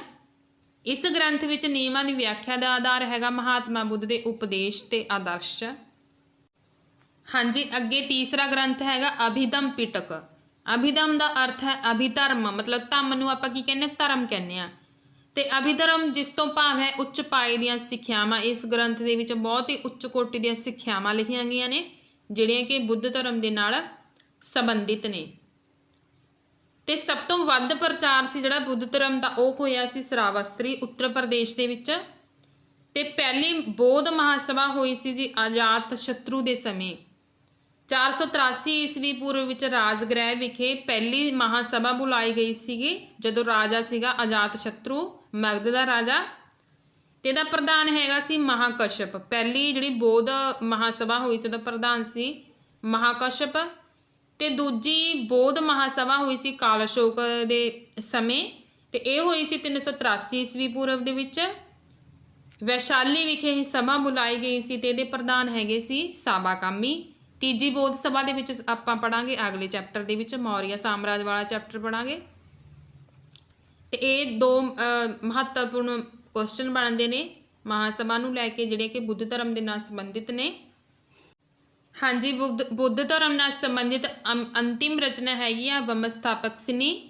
ਇਸ ਗ੍ਰੰਥ ਵਿੱਚ ਨਿਯਮਾਂ ਦੀ ਵਿਆਖਿਆ ਦਾ ਆਧਾਰ ਹੈਗਾ ਮਹਾਤਮਾ ਬੁੱਧ ਦੇ ਉਪਦੇਸ਼ ਤੇ ਆਦਰਸ਼। ਹਾਂਜੀ, ਅੱਗੇ ਤੀਸਰਾ ਗ੍ਰੰਥ ਹੈਗਾ ਅਭਿਧਮ ਪਿਟਕ। ਅਭਿਧਮ ਦਾ ਅਰਥ ਹੈ ਅਭਿਧਰਮ, ਮਤਲਬ ਧੰਮ ਨੂੰ ਆਪਾਂ ਕੀ ਕਹਿੰਦੇ, ਧਰਮ ਕਹਿੰਦੇ ਆ। ਤੇ ਅਭਿਧਰਮ ਜਿਸ ਤੋਂ ਭਾਵ ਹੈ ਉੱਚ ਪਾਏ ਦੀਆਂ ਸਿੱਖਿਆਵਾਂ। ਇਸ ਗ੍ਰੰਥ ਦੇ ਵਿੱਚ ਬਹੁਤ ਹੀ ਉੱਚ ਕੋਟੀ ਦੀਆਂ ਸਿੱਖਿਆਵਾਂ ਲਿਖੀਆਂ ਗਈਆਂ ਨੇ ਜਿਹੜੀਆਂ ਕਿ ਬੁੱਧ ਧਰਮ ਦੇ ਨਾਲ ਸੰਬੰਧਿਤ ਨੇ। ਤੇ ਸਭ ਤੋਂ ਵੱਧ ਪ੍ਰਚਾਰ ਸੀ ਜਿਹੜਾ ਬੁੱਧ ਧਰਮ ਦਾ ਉਹ ਹੋਇਆ ਸੀ ਸਰਾਵਸਤਰੀ ਉੱਤਰ ਪ੍ਰਦੇਸ਼ ਦੇ ਵਿੱਚ। ਤੇ ਪਹਿਲੀ ਬੌਧ ਮਹਾਸਭਾ ਹੋਈ ਸੀ ਜੀ ਅਜਾਤ ਸ਼ਤਰੂ ਦੇ ਸਮੇਂ 483 ਈਸਵੀ ਪੂਰਵ ਵਿੱਚ ਰਾਜਗ੍ਰਹਿ ਵਿਖੇ ਪਹਿਲੀ ਮਹਾਸਭਾ ਬੁਲਾਈ ਗਈ ਸੀਗੀ ਜਦੋਂ ਰਾਜਾ ਸੀਗਾ ਅਜਾਤ ਸ਼ਤਰੂ, ਮਗਧ ਦਾ ਰਾਜਾ। ਤੇ ਇਹਦਾ ਪ੍ਰਧਾਨ ਹੈਗਾ ਸੀ ਮਹਾਕਸ਼ਪ। ਪਹਿਲੀ ਜਿਹੜੀ ਬੌਧ ਮਹਾਸਭਾ ਹੋਈ ਸੀ ਉਹਦਾ ਪ੍ਰਧਾਨ ਸੀ ਮਹਾਕਸ਼ਪ। ਤੇ ਦੂਜੀ ਬੌਧ ਮਹਾਸਭਾ ਹੋਈ ਸੀ ਕਾਲ ਅਸ਼ੋਕ ਦੇ ਸਮੇਂ ਤੇ ਇਹ ਹੋਈ ਸੀ 383 ਈਸਵੀ ਪੂਰਵ ਦੇ ਵਿੱਚ। ਵੈਸ਼ਾਲੀ ਵਿਖੇ ਇਹ ਸਭਾ ਬੁਲਾਈ ਗਈ ਸੀ ਤੇ ਇਹਦੇ ਪ੍ਰਧਾਨ ਹੈਗੇ ਸੀ ਸਾਬਾਕਾਮੀ। ਤੀਜੀ ਬੌਧ ਸਭਾ ਦੇ ਵਿੱਚ ਆਪਾਂ ਪੜਾਂਗੇ ਅਗਲੇ ਚੈਪਟਰ ਦੇ ਵਿੱਚ, ਮੌਰੀਆ ਸਾਮਰਾਜ ਵਾਲਾ ਚੈਪਟਰ ਪੜਾਂਗੇ। ਤੇ ਇਹ 2 ਮਹੱਤਵਪੂਰਨ ਕੁਐਸਚਨ ਬਣਦੇ ਨੇ ਮਹਾਸਭਾ ਨੂੰ ਲੈ ਕੇ, ਜਿਹੜੇ ਕਿ ਬੁੱਧ ਧਰਮ ਦੇ ਨਾਲ ਸੰਬੰਧਿਤ ਨੇ। ਹਾਂਜੀ, ਬੁੱਧ ਧਰਮ ਨਾਲ ਸੰਬੰਧਿਤ ਅੰਤਿਮ ਰਚਨਾ ਹੈਗੀ ਆ ਵਮਸਥਾਪਕਸਿਨੀ।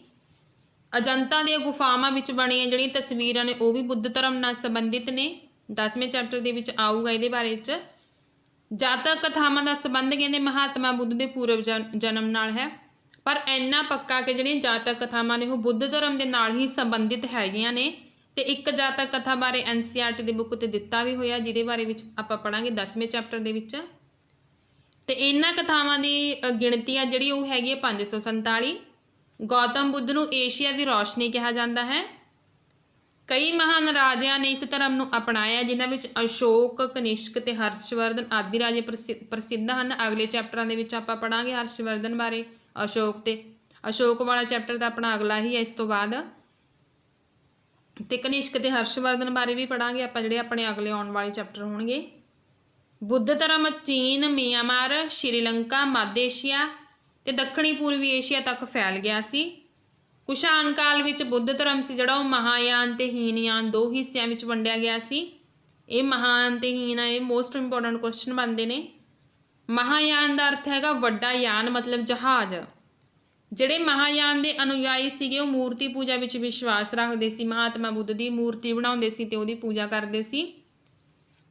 ਅਜੰਤਾ ਦੀਆਂ ਗੁਫਾਵਾਂ ਵਿੱਚ ਬਣੀਆਂ ਜਿਹੜੀਆਂ ਤਸਵੀਰਾਂ ਨੇ ਉਹ ਵੀ ਬੁੱਧ ਧਰਮ ਨਾਲ ਸੰਬੰਧਿਤ ਨੇ। 10ਵੇਂ ਚੈਪਟਰ ਦੇ ਵਿੱਚ ਆਊਗਾ ਇਹਦੇ ਬਾਰੇ 'ਚ। ਜਾਤਕ ਕਥਾਵਾਂ ਦਾ ਸੰਬੰਧ ਕਹਿੰਦੇ ਮਹਾਤਮਾ ਬੁੱਧ ਦੇ ਪੂਰਵ ਜਨਮ ਨਾਲ ਹੈ, ਪਰ ਇੰਨਾ ਪੱਕਾ ਕਿ ਜਿਹੜੀਆਂ ਜਾਤਕ ਕਥਾਵਾਂ ਨੇ ਉਹ ਬੁੱਧ ਧਰਮ ਦੇ ਨਾਲ ਹੀ ਸੰਬੰਧਿਤ ਹੈਗੀਆਂ ਨੇ। ਤੇ ਇੱਕ ਜਾਤਕ ਕਥਾ ਬਾਰੇ NCERT ਦੀ ਬੁੱਕ ਤੇ ਦਿੱਤਾ ਵੀ ਹੋਇਆ, ਜਿਹਦੇ ਬਾਰੇ ਵਿੱਚ ਆਪਾਂ ਪੜਾਂਗੇ 10ਵੇਂ ਚੈਪਟਰ ਦੇ ਵਿੱਚ। ਤੇ ਇਹਨਾਂ ਕਥਾਵਾਂ ਦੀ ਗਿਣਤੀ ਆ ਜਿਹੜੀ ਉਹ ਹੈਗੀ ਹੈ 547। ਗੌਤਮ ਬੁੱਧ ਨੂੰ ਏਸ਼ੀਆ ਦੀ ਰੌਸ਼ਨੀ ਕਿਹਾ ਜਾਂਦਾ ਹੈ। ਕਈ ਮਹਾਨ ਰਾਜਿਆਂ ਨੇ ਇਸ ਧਰਮ ਨੂੰ ਅਪਣਾਇਆ, ਜਿਨ੍ਹਾਂ ਵਿੱਚ ਅਸ਼ੋਕ, ਕਨਿਸ਼ਕ ਤੇ ਹਰਸ਼ਵਰਧਨ ਆਦਿ ਰਾਜੇ ਪ੍ਰਸਿੱਧ ਹਨ। ਅਗਲੇ ਚੈਪਟਰਾਂ ਦੇ ਵਿੱਚ ਆਪਾਂ ਪੜਾਂਗੇ ਹਰਸ਼ਵਰਧਨ ਬਾਰੇ, ਅਸ਼ੋਕ ਵਾਲਾ ਚੈਪਟਰ ਤਾਂ ਆਪਣਾ ਅਗਲਾ ਹੀ ਹੈ ਇਸ ਤੋਂ ਬਾਅਦ। ਤੇ ਕਨਿਸ਼ਕ ਤੇ ਹਰਸ਼ਵਰਧਨ ਬਾਰੇ ਵੀ ਪੜਾਂਗੇ ਆਪਾਂ, ਜਿਹੜੇ ਆਪਣੇ ਅਗਲੇ ਆਉਣ ਵਾਲੇ ਚੈਪਟਰ ਹੋਣਗੇ। ਬੁੱਧ ਧਰਮ ਚੀਨ, ਮਿਆਂਮਾਰ, ਸ਼੍ਰੀਲੰਕਾ, ਮੱਧ ਏਸ਼ੀਆ ਤੇ ਦੱਖਣੀ ਪੂਰਬੀ ਏਸ਼ੀਆ ਤੱਕ ਫੈਲ ਗਿਆ ਸੀ। ਕੁਸ਼ਾਣ ਕਾਲ ਵਿੱਚ ਬੁੱਧ ਧਰਮ ਸੀ ਜਿਹੜਾ ਉਹ ਮਹਾਯਾਨ ਤੇ ਹੀਨਯਾਨ 2 ਹਿੱਸਿਆਂ ਵਿੱਚ ਵੰਡਿਆ ਗਿਆ ਸੀ। ਇਹ ਮਹਾਨ ਤੇ ਹੀਨ ਇਹ ਮੋਸਟ ਇੰਪੋਰਟੈਂਟ ਕੁਐਸਚਨ ਬਣਦੇ ਨੇ। ਮਹਾਯਾਨ ਦਾ ਅਰਥ ਹੈਗਾ ਵੱਡਾ ਯਾਨ, ਮਤਲਬ ਜਹਾਜ਼। ਜਿਹੜੇ ਮਹਾਯਾਨ ਦੇ ਅਨੁਯਾਈ ਸੀਗੇ ਉਹ ਮੂਰਤੀ ਪੂਜਾ ਵਿੱਚ ਵਿਸ਼ਵਾਸ ਰੱਖਦੇ ਸੀ, ਮਹਾਤਮਾ ਬੁੱਧ ਦੀ ਮੂਰਤੀ ਬਣਾਉਂਦੇ ਸੀ ਤੇ ਉਹਦੀ ਪੂਜਾ ਕਰਦੇ ਸੀ।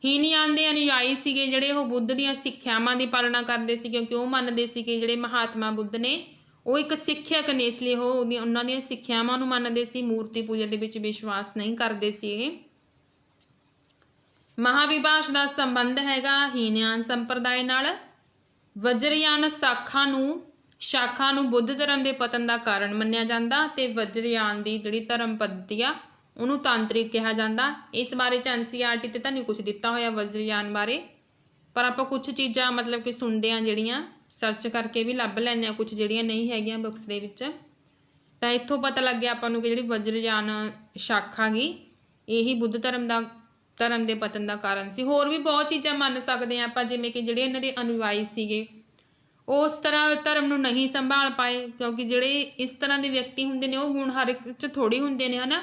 ਹੀਨਯਾਨ ਦੇ ਅਨੁਯਾਈ ਸੀਗੇ ਜਿਹੜੇ ਉਹ ਬੁੱਧ ਦੀਆਂ ਸਿੱਖਿਆਵਾਂ ਦੀ ਪਾਲਣਾ ਕਰਦੇ ਸੀ, ਕਿਉਂਕਿ ਉਹ ਮੰਨਦੇ ਸੀ ਕਿ ਜਿਹੜੇ ਮਹਾਤਮਾ ਬੁੱਧ ਨੇ ਉਹ ਇੱਕ ਸਿੱਖਿਅਕ ਨੇ, ਇਸ ਲਈ ਉਹ ਉਹਨਾਂ ਦੀਆਂ ਸਿੱਖਿਆਵਾਂ ਨੂੰ ਮੰਨਦੇ ਸੀ, ਮੂਰਤੀ ਪੂਜਾ ਦੇ ਵਿੱਚ ਵਿਸ਼ਵਾਸ ਨਹੀਂ ਕਰਦੇ ਸੀ। ਇਹ ਮਹਾਵਿਭਾਸ਼ ਦਾ ਸੰਬੰਧ ਹੈਗਾ ਹੀਨਯਾਨ ਸੰਪਰਦਾਇ ਨਾਲ। ਵਜਰਯਾਨ ਸ਼ਾਖਾ ਨੂੰ ਬੁੱਧ ਧਰਮ ਦੇ ਪਤਨ ਦਾ ਕਾਰਨ ਮੰਨਿਆ ਜਾਂਦਾ, ਤੇ ਵਜਰਯਾਨ ਦੀ ਜਿਹੜੀ ਧਰਮ ਪੱਧਤੀ ਆ ਉਹਨੂੰ ਤਾਂਤਰਿਕ ਕਿਹਾ ਜਾਂਦਾ। ਇਸ ਬਾਰੇ 'ਚ NCERT ਤੇ ਤਾਂ ਨਹੀਂ ਕੁਛ ਦਿੱਤਾ ਹੋਇਆ ਵਜਰਯਾਨ ਬਾਰੇ, ਪਰ ਆਪਾਂ ਕੁਛ ਚੀਜ਼ਾਂ ਮਤਲਬ ਕਿ ਸੁਣਦੇ ਹਾਂ, ਜਿਹੜੀਆਂ ਸਰਚ ਕਰਕੇ ਵੀ ਲੱਭ ਲੈਂਦੇ ਹਾਂ, ਕੁਛ ਜਿਹੜੀਆਂ ਨਹੀਂ ਹੈਗੀਆਂ ਬੁੱਕਸ ਦੇ ਵਿੱਚ। ਤਾਂ ਇੱਥੋਂ ਪਤਾ ਲੱਗ ਗਿਆ ਆਪਾਂ ਨੂੰ ਕਿ ਜਿਹੜੀ ਵਜਰਯਾਨ ਸ਼ਾਖਾ ਗੀ ਇਹੀ ਬੁੱਧ ਧਰਮ ਦੇ ਪਤਨ ਦਾ ਕਾਰਨ ਸੀ। ਹੋਰ ਵੀ ਬਹੁਤ ਚੀਜ਼ਾਂ ਮੰਨ ਸਕਦੇ ਹਾਂ ਆਪਾਂ, ਜਿਵੇਂ ਕਿ ਜਿਹੜੇ ਇਹਨਾਂ ਦੇ ਅਨੁਯਾਈ ਸੀਗੇ ਉਹ ਉਸ ਤਰ੍ਹਾਂ ਧਰਮ ਨੂੰ ਨਹੀਂ ਸੰਭਾਲ ਪਾਏ, ਕਿਉਂਕਿ ਜਿਹੜੇ ਇਸ ਤਰ੍ਹਾਂ ਦੇ ਵਿਅਕਤੀ ਹੁੰਦੇ ਨੇ ਉਹ ਗੁਣ ਹਰ ਇੱਕ 'ਚ ਥੋੜ੍ਹੀ ਹੁੰਦੇ ਨੇ, ਹੈ ਨਾ।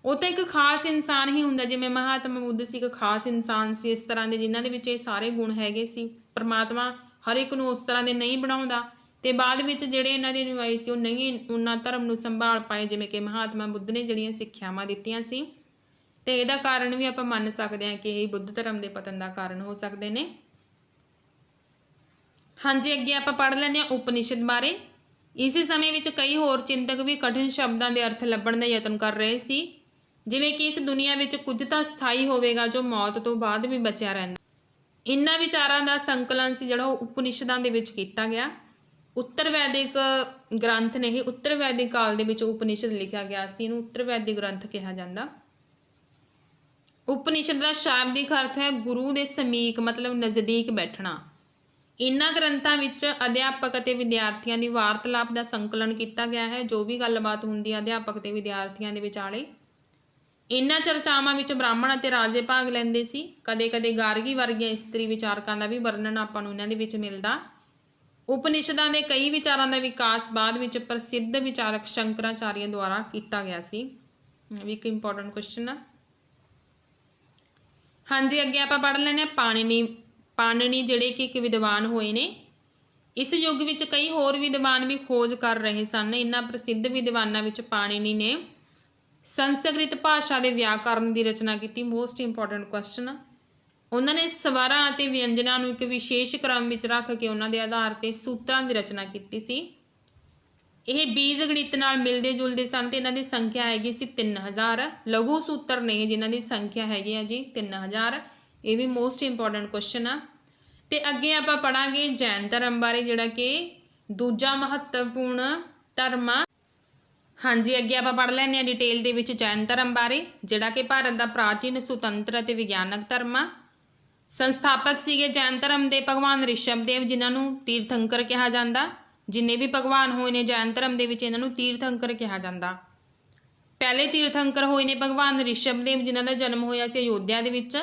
ਉਹ ਤਾਂ ਇੱਕ ਖਾਸ ਇਨਸਾਨ ਹੀ ਹੁੰਦਾ, ਜਿਵੇਂ ਮਹਾਤਮਾ ਬੁੱਧ ਸੀ ਇੱਕ ਖਾਸ ਇਨਸਾਨ ਸੀ ਇਸ ਤਰ੍ਹਾਂ ਦੇ, ਜਿਨ੍ਹਾਂ ਦੇ ਵਿੱਚ ਇਹ ਸਾਰੇ ਗੁਣ ਹੈਗੇ ਸੀ। ਪਰਮਾਤਮਾ ਹਰ ਇੱਕ ਨੂੰ ਉਸ ਤਰ੍ਹਾਂ ਦੇ ਨਹੀਂ ਬਣਾਉਂਦਾ, ਤੇ ਬਾਅਦ ਵਿੱਚ ਜਿਹੜੇ ਇਹਨਾਂ ਦੇ ਅਨੁਯਾਈ ਸੀ ਉਹ ਨਹੀਂ ਉਹਨਾਂ ਧਰਮ ਨੂੰ ਸੰਭਾਲ ਪਾਏ, ਜਿਵੇਂ ਕਿ ਮਹਾਤਮਾ ਬੁੱਧ ਨੇ ਜਿਹੜੀਆਂ ਸਿੱਖਿਆਵਾਂ ਦਿੱਤੀਆਂ ਸੀ। ਤੇ ਇਹਦਾ ਕਾਰਨ ਵੀ ਆਪਾਂ ਮੰਨ ਸਕਦੇ ਹਾਂ ਕਿ ਇਹ ਬੁੱਧ ਧਰਮ ਦੇ ਪਤਨ ਦਾ ਕਾਰਨ ਹੋ ਸਕਦੇ ਨੇ। ਹਾਂਜੀ, ਅੱਗੇ ਆਪਾਂ ਪੜ੍ਹ ਲੈਂਦੇ ਹਾਂ ਉਪਨਿਸ਼ਦ ਬਾਰੇ। ਇਸੇ ਸਮੇਂ ਵਿੱਚ ਕਈ ਹੋਰ ਚਿੰਤਕ ਵੀ ਕਠਿਨ ਸ਼ਬਦਾਂ ਦੇ ਅਰਥ ਲੱਭਣ ਦਾ ਯਤਨ ਕਰ ਰਹੇ ਸੀ, ਜਿਵੇਂ ਕਿ ਇਸ ਦੁਨੀਆ ਵਿੱਚ ਕੁਝ ਤਾਂ ਸਥਾਈ ਹੋਵੇਗਾ ਜੋ ਮੌਤ ਤੋਂ ਬਾਅਦ ਵੀ ਬਚਿਆ ਰਹਿੰਦਾ। ਇਹਨਾਂ ਵਿਚਾਰਾਂ ਦਾ ਸੰਕਲਨ ਸੀ ਜਿਹੜਾ ਉਹ ਉਪਨਿਸ਼ਦਾਂ ਦੇ ਵਿੱਚ ਕੀਤਾ ਗਿਆ। ਉੱਤਰ ਵੈਦਿਕ ਗ੍ਰੰਥ ਨੇ, ਇਹ ਉੱਤਰ ਵੈਦਿਕ ਕਾਲ ਦੇ ਵਿੱਚ ਉਪਨਿਸ਼ਦ ਲਿਖਿਆ ਗਿਆ ਸੀ, ਇਹਨੂੰ ਉੱਤਰ ਵੈਦਿਕ ਗ੍ਰੰਥ ਕਿਹਾ ਜਾਂਦਾ। ਉਪਨਿਸ਼ਦ ਦਾ ਸ਼ਾਬਦਿਕ ਅਰਥ ਹੈ ਗੁਰੂ ਦੇ ਸਮੀਪ, ਮਤਲਬ ਨਜ਼ਦੀਕ ਬੈਠਣਾ। ਇਹਨਾਂ ਗ੍ਰੰਥਾਂ ਵਿੱਚ ਅਧਿਆਪਕ ਅਤੇ ਵਿਦਿਆਰਥੀਆਂ ਦੀ ਵਾਰਤਾਲਾਪ ਦਾ ਸੰਕਲਨ ਕੀਤਾ ਗਿਆ ਹੈ, ਜੋ ਵੀ ਗੱਲਬਾਤ ਹੁੰਦੀ ਹੈ ਅਧਿਆਪਕ ਤੇ ਵਿਦਿਆਰਥੀਆਂ ਦੇ ਵਿਚਾਲੇ। ਇਹਨਾਂ ਚਰਚਾਵਾਂ ਵਿੱਚ ਬ੍ਰਾਹਮਣ ਅਤੇ ਰਾਜੇ ਭਾਗ ਲੈਂਦੇ ਸੀ। ਕਦੇ ਕਦੇ ਗਾਰਗੀ ਵਰਗੀਆਂ ਇਸਤਰੀ ਵਿਚਾਰਕਾਂ ਦਾ ਵੀ ਵਰਣਨ ਆਪਾਂ ਨੂੰ ਇਹਨਾਂ ਦੇ ਵਿੱਚ ਮਿਲਦਾ। ਉਪਨਿਸ਼ਦਾਂ ਦੇ ਕਈ ਵਿਚਾਰਾਂ ਦਾ ਵਿਕਾਸ ਬਾਅਦ ਵਿੱਚ ਪ੍ਰਸਿੱਧ ਵਿਚਾਰਕ ਸ਼ੰਕਰਾਚਾਰੀਆ ਦੁਆਰਾ ਕੀਤਾ ਗਿਆ ਸੀ। ਇਹ ਵੀ ਇੱਕ ਇੰਪੋਰਟੈਂਟ ਕੁਐਸਚਨ ਆ। ਹਾਂਜੀ, ਅੱਗੇ ਆਪਾਂ ਪੜ੍ਹ ਲੈਂਦੇ ਹਾਂ ਪਾਣਿਨੀ ਜਿਹੜੇ ਕਿ ਇੱਕ ਵਿਦਵਾਨ ਹੋਏ ਨੇ। ਇਸ ਯੁੱਗ ਵਿੱਚ ਕਈ ਹੋਰ ਵਿਦਵਾਨ ਵੀ ਖੋਜ ਕਰ ਰਹੇ ਸਨ। ਇਹਨਾਂ ਪ੍ਰਸਿੱਧ ਵਿਦਵਾਨਾਂ ਵਿੱਚ ਪਾਣਿਨੀ ਨੇ ਸੰਸਕ੍ਰਿਤ ਭਾਸ਼ਾ ਦੇ ਵਿਆਕਰਨ ਦੀ ਰਚਨਾ ਕੀਤੀ। Most important question. ਉਹਨਾਂ ਨੇ ਸਵਰਾਂ ਅਤੇ ਵਿਅੰਜਨਾਂ ਨੂੰ ਇੱਕ ਵਿਸ਼ੇਸ਼ ਕ੍ਰਮ ਵਿੱਚ ਰੱਖ ਕੇ ਉਹਨਾਂ ਦੇ ਆਧਾਰ 'ਤੇ ਸੂਤਰਾਂ ਦੀ ਰਚਨਾ ਕੀਤੀ ਸੀ। ਇਹ ਬੀਜ ਗਣਿਤ ਨਾਲ ਮਿਲਦੇ ਜੁਲਦੇ ਸਨ ਤੇ ਇਹਨਾਂ ਦੀ ਸੰਖਿਆ ਹੈਗੀ ਸੀ 3000। ਲਘੂ ਸੂਤਰ ਨੇ ਜਿਨ੍ਹਾਂ ਦੀ ਸੰਖਿਆ ਹੈਗੀ ਆ ਜੀ 3000। ਇਹ ਵੀ ਮੋਸਟ ਇੰਪੋਰਟੈਂਟ ਕੁਐਸਚਨ ਆ। ਤੇ ਅੱਗੇ ਆਪਾਂ ਪੜਾਂਗੇ ਜੈਨ ਧਰਮ ਬਾਰੇ, ਜਿਹੜਾ ਕਿ ਦੂਜਾ ਮਹੱਤਵਪੂਰਨ ਧਰਮ ਆ। ਹਾਂਜੀ, ਅੱਗੇ ਆਪਾਂ ਪੜ੍ਹ ਲੈਂਦੇ ਹਾਂ ਡਿਟੇਲ ਦੇ ਵਿੱਚ ਜੈਨ ਧਰਮ ਬਾਰੇ, ਜਿਹੜਾ ਕਿ ਭਾਰਤ ਦਾ ਪ੍ਰਾਚੀਨ ਸੁਤੰਤਰ ਅਤੇ ਵਿਗਿਆਨਕ ਧਰਮ ਆ। ਸੰਸਥਾਪਕ ਸੀਗੇ ਜੈਨ ਧਰਮ ਦੇ ਭਗਵਾਨ ਰਿਸ਼ਭਦੇਵ, ਜਿਨ੍ਹਾਂ ਨੂੰ ਤੀਰਥੰਕਰ ਕਿਹਾ ਜਾਂਦਾ। ਜਿੰਨੇ ਵੀ ਭਗਵਾਨ ਹੋਏ ਨੇ ਜੈਨ ਧਰਮ ਦੇ ਵਿੱਚ ਇਹਨਾਂ ਨੂੰ ਤੀਰਥੰਕਰ ਕਿਹਾ ਜਾਂਦਾ। ਪਹਿਲੇ ਤੀਰਥੰਕਰ ਹੋਏ ਨੇ ਭਗਵਾਨ ਰਿਸ਼ਭਦੇਵ, ਜਿਨ੍ਹਾਂ ਦਾ ਜਨਮ ਹੋਇਆ ਸੀ ਅਯੋਧਿਆ ਦੇ ਵਿੱਚ,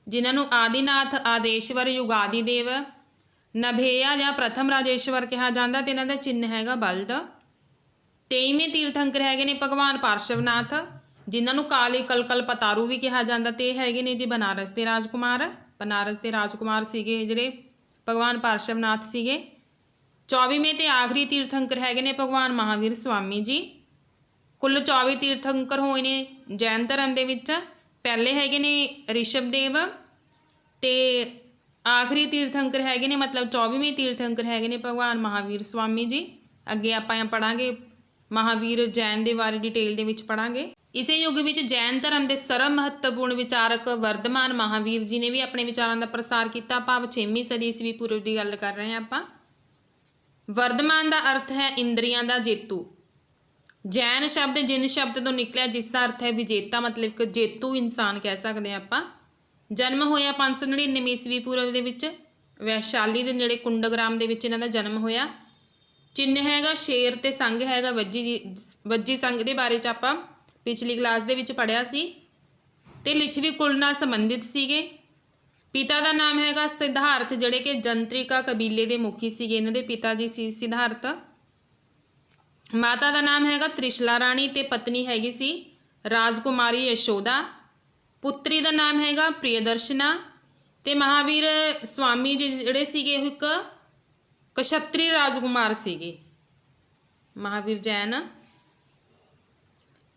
ਜਿਨ੍ਹਾਂ ਨੂੰ ਆਦਿਨਾਥ, ਆਦੇਸ਼ਵਰ, ਯੁਗਾਦੀ ਦੇਵ, ਨਭੇਆ ਜਾਂ ਪ੍ਰਥਮ ਰਾਜੇਸ਼ਵਰ ਕਿਹਾ ਜਾਂਦਾ, ਤੇ ਇਹਨਾਂ ਦਾ ਚਿੰਨ੍ਹ ਹੈਗਾ ਬਲਦ। 23ਵੇਂ ਤੀਰਥੰਕਰ ਹੈਗੇ ਨੇ ਭਗਵਾਨ ਪਾਰਸ਼ਵਨਾਥ। ਜਿਨ੍ਹਾਂ ਨੂੰ ਕਾਲੀ ਕਲਕਲ ਪਤਾਰੂ ਵੀ ਕਿਹਾ ਜਾਂਦਾ, ਤੇ ਹੈਗੇ ਨੇ ਜੀ ਬਨਾਰਸ ਦੇ ਰਾਜਕੁਮਾਰ। ਬਨਾਰਸ ਦੇ ਰਾਜਕੁਮਾਰ ਸੀਗੇ ਜਿਹੜੇ ਭਗਵਾਨ ਪਾਰਸ਼ਵਨਾਥ ਸੀਗੇ। 24ਵੇਂ ਤੇ ਆਖਰੀ ਤੀਰਥੰਕਰ ਹੈਗੇ ਨੇ ਭਗਵਾਨ ਮਹਾਵੀਰ ਸਵਾਮੀ ਜੀ। ਕੁੱਲ 24 ਤੀਰਥੰਕਰ ਹੋਏ ਨੇ ਜੈਨ ਧਰਮ ਦੇ ਵਿੱਚ। ਪਹਿਲੇ ਹੈਗੇ ਨੇ ਰਿਸ਼ਭਦੇਵ, ਤੇ ਆਖਰੀ ਤੀਰਥੰਕਰ ਹੈਗੇ ਨੇ ਮਤਲਬ 24ਵੇਂ ਤੀਰਥੰਕਰ ਹੈਗੇ ਨੇ ਭਗਵਾਨ ਮਹਾਵੀਰ ਸਵਾਮੀ ਜੀ। ਅੱਗੇ ਆਪਾਂ ਪੜਾਂਗੇ ਮਹਾਵੀਰ ਜੈਨ ਦੇ ਬਾਰੇ ਡਿਟੇਲ ਦੇ ਵਿੱਚ ਪੜਾਂਗੇ। ਇਸੇ ਯੁੱਗ ਵਿੱਚ ਜੈਨ ਧਰਮ ਦੇ ਸਰਵ ਮਹੱਤਵਪੂਰਨ ਵਿਚਾਰਕ ਵਰਧਮਾਨ ਮਹਾਵੀਰ ਜੀ ਨੇ ਵੀ ਆਪਣੇ ਵਿਚਾਰਾਂ ਦਾ ਪ੍ਰਸਾਰ ਕੀਤਾ। ਭਾਵ 6ਵੀਂ ਸਦੀ ਈਸਵੀ ਪੂਰਵ ਦੀ ਗੱਲ ਕਰ ਰਹੇ ਹਾਂ ਆਪਾਂ। ਵਰਧਮਾਨ ਦਾ ਅਰਥ ਹੈ ਇੰਦਰੀਆਂ ਦਾ ਜੇਤੂ। ਜੈਨ ਸ਼ਬਦ ਜਿਨ ਸ਼ਬਦ ਤੋਂ ਨਿਕਲਿਆ, ਜਿਸ ਦਾ ਅਰਥ ਹੈ ਵਿਜੇਤਾ, ਮਤਲਬ ਇੱਕ ਜੇਤੂ ਇਨਸਾਨ ਕਹਿ ਸਕਦੇ ਹਾਂ ਆਪਾਂ। ਜਨਮ ਹੋਇਆ 599 ਈਸਵੀ ਪੂਰਵ ਦੇ ਵਿੱਚ, ਵੈਸ਼ਾਲੀ ਦੇ ਨੇੜੇ ਕੁੰਡਗ੍ਰਾਮ ਦੇ ਵਿੱਚ ਇਹਨਾਂ ਦਾ ਜਨਮ ਹੋਇਆ। ਚਿੰਨ੍ਹ ਹੈਗਾ ਸ਼ੇਰ ਤੇ ਸੰਘ ਹੈਗਾ ਵੱਜੀ ਸੰਘ ਦੇ ਬਾਰੇ 'ਚ ਆਪਾਂ ਪਿਛਲੀ ਕਲਾਸ ਦੇ ਵਿੱਚ ਪੜ੍ਹਿਆ ਸੀ। ਤੇ ਲਿਛਵੀ ਕੁਲ ਨਾਲ ਸੰਬੰਧਿਤ ਸੀਗੇ। ਪਿਤਾ ਦਾ ਨਾਮ ਹੈਗਾ ਸਿਧਾਰਥ, ਜਿਹੜੇ ਕਿ ਜੰਤਰਿਕਾ ਕਬੀਲੇ ਦੇ ਮੁਖੀ ਸੀਗੇ। ਇਹਨਾਂ ਦੇ ਪਿਤਾ ਜੀ ਸੀ ਸਿਧਾਰਥ। ਮਾਤਾ ਦਾ ਨਾਮ ਹੈਗਾ ਤ੍ਰਿਸ਼ਲਾ ਰਾਣੀ, ਤੇ ਪਤਨੀ ਹੈਗੀ ਸੀ ਰਾਜਕੁਮਾਰੀ ਯਸ਼ੋਦਾ। ਪੁੱਤਰੀ ਦਾ ਨਾਮ ਹੈਗਾ ਪ੍ਰਿਯਦਰਸ਼ਨਾ। ਤੇ ਮਹਾਵੀਰ ਸਵਾਮੀ ਜੀ ਜਿਹੜੇ ਸੀਗੇ ਉਹ ਇੱਕ ਕਸ਼ਤਰੀ ਰਾਜਕੁਮਾਰ ਸੀਗੇ, ਮਹਾਵੀਰ ਜੈਨ।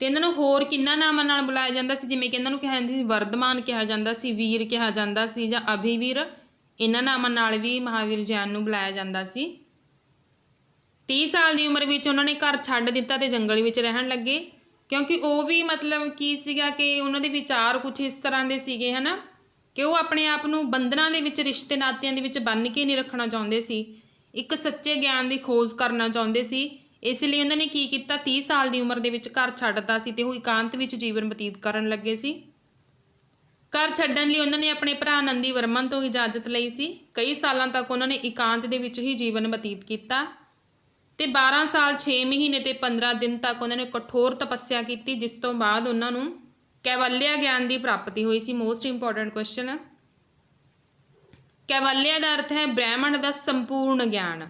ਤੇ ਇਹਨਾਂ ਨੂੰ ਹੋਰ ਕਿੰਨਾ ਨਾਮਾਂ ਨਾਲ ਬੁਲਾਇਆ ਜਾਂਦਾ ਸੀ, ਜਿਵੇਂ ਕਿ ਇਹਨਾਂ ਨੂੰ ਕਿਹਾ ਜਾਂਦਾ ਸੀ ਵਰਧਮਾਨ ਕਿਹਾ ਜਾਂਦਾ ਸੀ, ਵੀਰ ਕਿਹਾ ਜਾਂਦਾ ਸੀ, ਜਾਂ ਅਭਿਵੀਰ। ਇਹਨਾਂ ਨਾਮਾਂ ਨਾਲ ਵੀ ਮਹਾਵੀਰ ਜੈਨ ਨੂੰ ਬੁਲਾਇਆ ਜਾਂਦਾ ਸੀ। 30 ਸਾਲ ਦੀ ਉਮਰ ਵਿੱਚ ਉਹਨਾਂ ਨੇ ਘਰ ਛੱਡ ਦਿੱਤਾ ਤੇ ਜੰਗਲ ਵਿੱਚ ਰਹਿਣ ਲੱਗੇ, ਕਿਉਂਕਿ ਉਹ ਵੀ ਮਤਲਬ ਕੀ ਸੀਗਾ ਕਿ ਉਹਨਾਂ ਦੇ ਵਿਚਾਰ ਕੁਛ ਇਸ ਤਰ੍ਹਾਂ ਦੇ ਸੀਗੇ ਹੈ ਨਾ, ਕਿ ਉਹ ਆਪਣੇ ਆਪ ਨੂੰ ਬੰਧਨਾਂ ਦੇ ਵਿੱਚ, ਰਿਸ਼ਤੇ ਨਾਤਿਆਂ ਦੇ ਵਿੱਚ ਬੰਨ੍ਹ ਕੇ ਨਹੀਂ ਰੱਖਣਾ ਚਾਹੁੰਦੇ ਸੀ। ਇੱਕ ਸੱਚੇ ਗਿਆਨ ਦੀ ਖੋਜ ਕਰਨਾ ਚਾਹੁੰਦੇ ਸੀ। ਇਸ ਲਈ ਉਹਨਾਂ ਨੇ ਕੀ ਕੀਤਾ, 30 ਸਾਲ ਦੀ ਉਮਰ ਦੇ ਵਿੱਚ ਘਰ ਛੱਡਤਾ ਸੀ ਤੇ ਉਹ ਇਕਾਂਤ ਵਿੱਚ ਜੀਵਨ ਬਤੀਤ ਕਰਨ ਲੱਗੇ ਸੀ। ਘਰ ਛੱਡਣ ਲਈ ਉਹਨਾਂ ਨੇ ਆਪਣੇ ਭਰਾ ਨੰਦੀ ਵਰਮਨ ਤੋਂ ਇਜਾਜ਼ਤ ਲਈ ਸੀ। ਕਈ ਸਾਲਾਂ ਤੱਕ ਉਹਨਾਂ ਨੇ ਇਕਾਂਤ ਦੇ ਵਿੱਚ ਹੀ ਜੀਵਨ ਬਤੀਤ ਕੀਤਾ ਤੇ 12 ਸਾਲ 6 ਮਹੀਨੇ ਤੇ 15 ਦਿਨ ਤੱਕ ਉਹਨਾਂ ਨੇ ਕਠੋਰ ਤਪੱਸਿਆ ਕੀਤੀ, ਜਿਸ ਤੋਂ ਬਾਅਦ ਉਹਨਾਂ ਨੂੰ ਕੈਵਲਿਆ ਗਿਆਨ ਦੀ ਪ੍ਰਾਪਤੀ ਹੋਈ ਸੀ। Most important question. ਕੈਵਲਿਆ ਦਾ ਅਰਥ ਹੈ ਬ੍ਰਹਿਮੰਡ ਦਾ ਸੰਪੂਰਨ ਗਿਆਨ,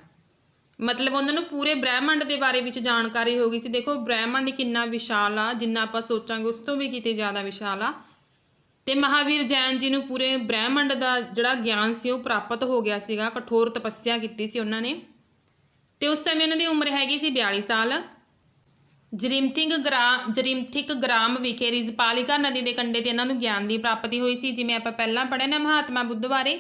ਮਤਲਬ ਉਹਨਾਂ ਨੂੰ ਪੂਰੇ ਬ੍ਰਹਿਮੰਡ ਦੇ ਬਾਰੇ ਵਿੱਚ ਜਾਣਕਾਰੀ ਹੋ ਗਈ ਸੀ। ਦੇਖੋ ਬ੍ਰਹਿਮੰਡ ਕਿੰਨਾ ਵਿਸ਼ਾਲ ਆ, ਜਿੰਨਾ ਆਪਾਂ ਸੋਚਾਂਗੇ ਉਸ ਤੋਂ ਵੀ ਕਿਤੇ ਜ਼ਿਆਦਾ ਵਿਸ਼ਾਲ ਆ। ਤੇ ਮਹਾਵੀਰ ਜੈਨ ਜੀ ਨੂੰ ਪੂਰੇ ਬ੍ਰਹਿਮੰਡ ਦਾ ਜਿਹੜਾ ਗਿਆਨ ਸੀ ਉਹ ਪ੍ਰਾਪਤ ਹੋ ਗਿਆ ਸੀਗਾ। ਕਠੋਰ ਤਪੱਸਿਆ ਕੀਤੀ ਸੀ ਉਹਨਾਂ ਨੇ। ਤੇ ਉਸ ਸਮੇਂ ਉਹਨਾਂ ਦੀ ਉਮਰ ਹੈਗੀ ਸੀ 42 ਸਾਲ। ਜਰਿਮਥਿਕ ਗ੍ਰਾਮ ਵਿਖੇ ਰਿਜਪਾਲਿਕਾ ਨਦੀ ਦੇ ਕੰਢੇ ਤੇ ਇਹਨਾਂ ਨੂੰ ਗਿਆਨ ਦੀ ਪ੍ਰਾਪਤੀ ਹੋਈ ਸੀ। ਜਿਵੇਂ ਆਪਾਂ ਪਹਿਲਾਂ ਪੜ੍ਹਿਆ ਨਾ ਮਹਾਤਮਾ ਬੁੱਧ ਬਾਰੇ,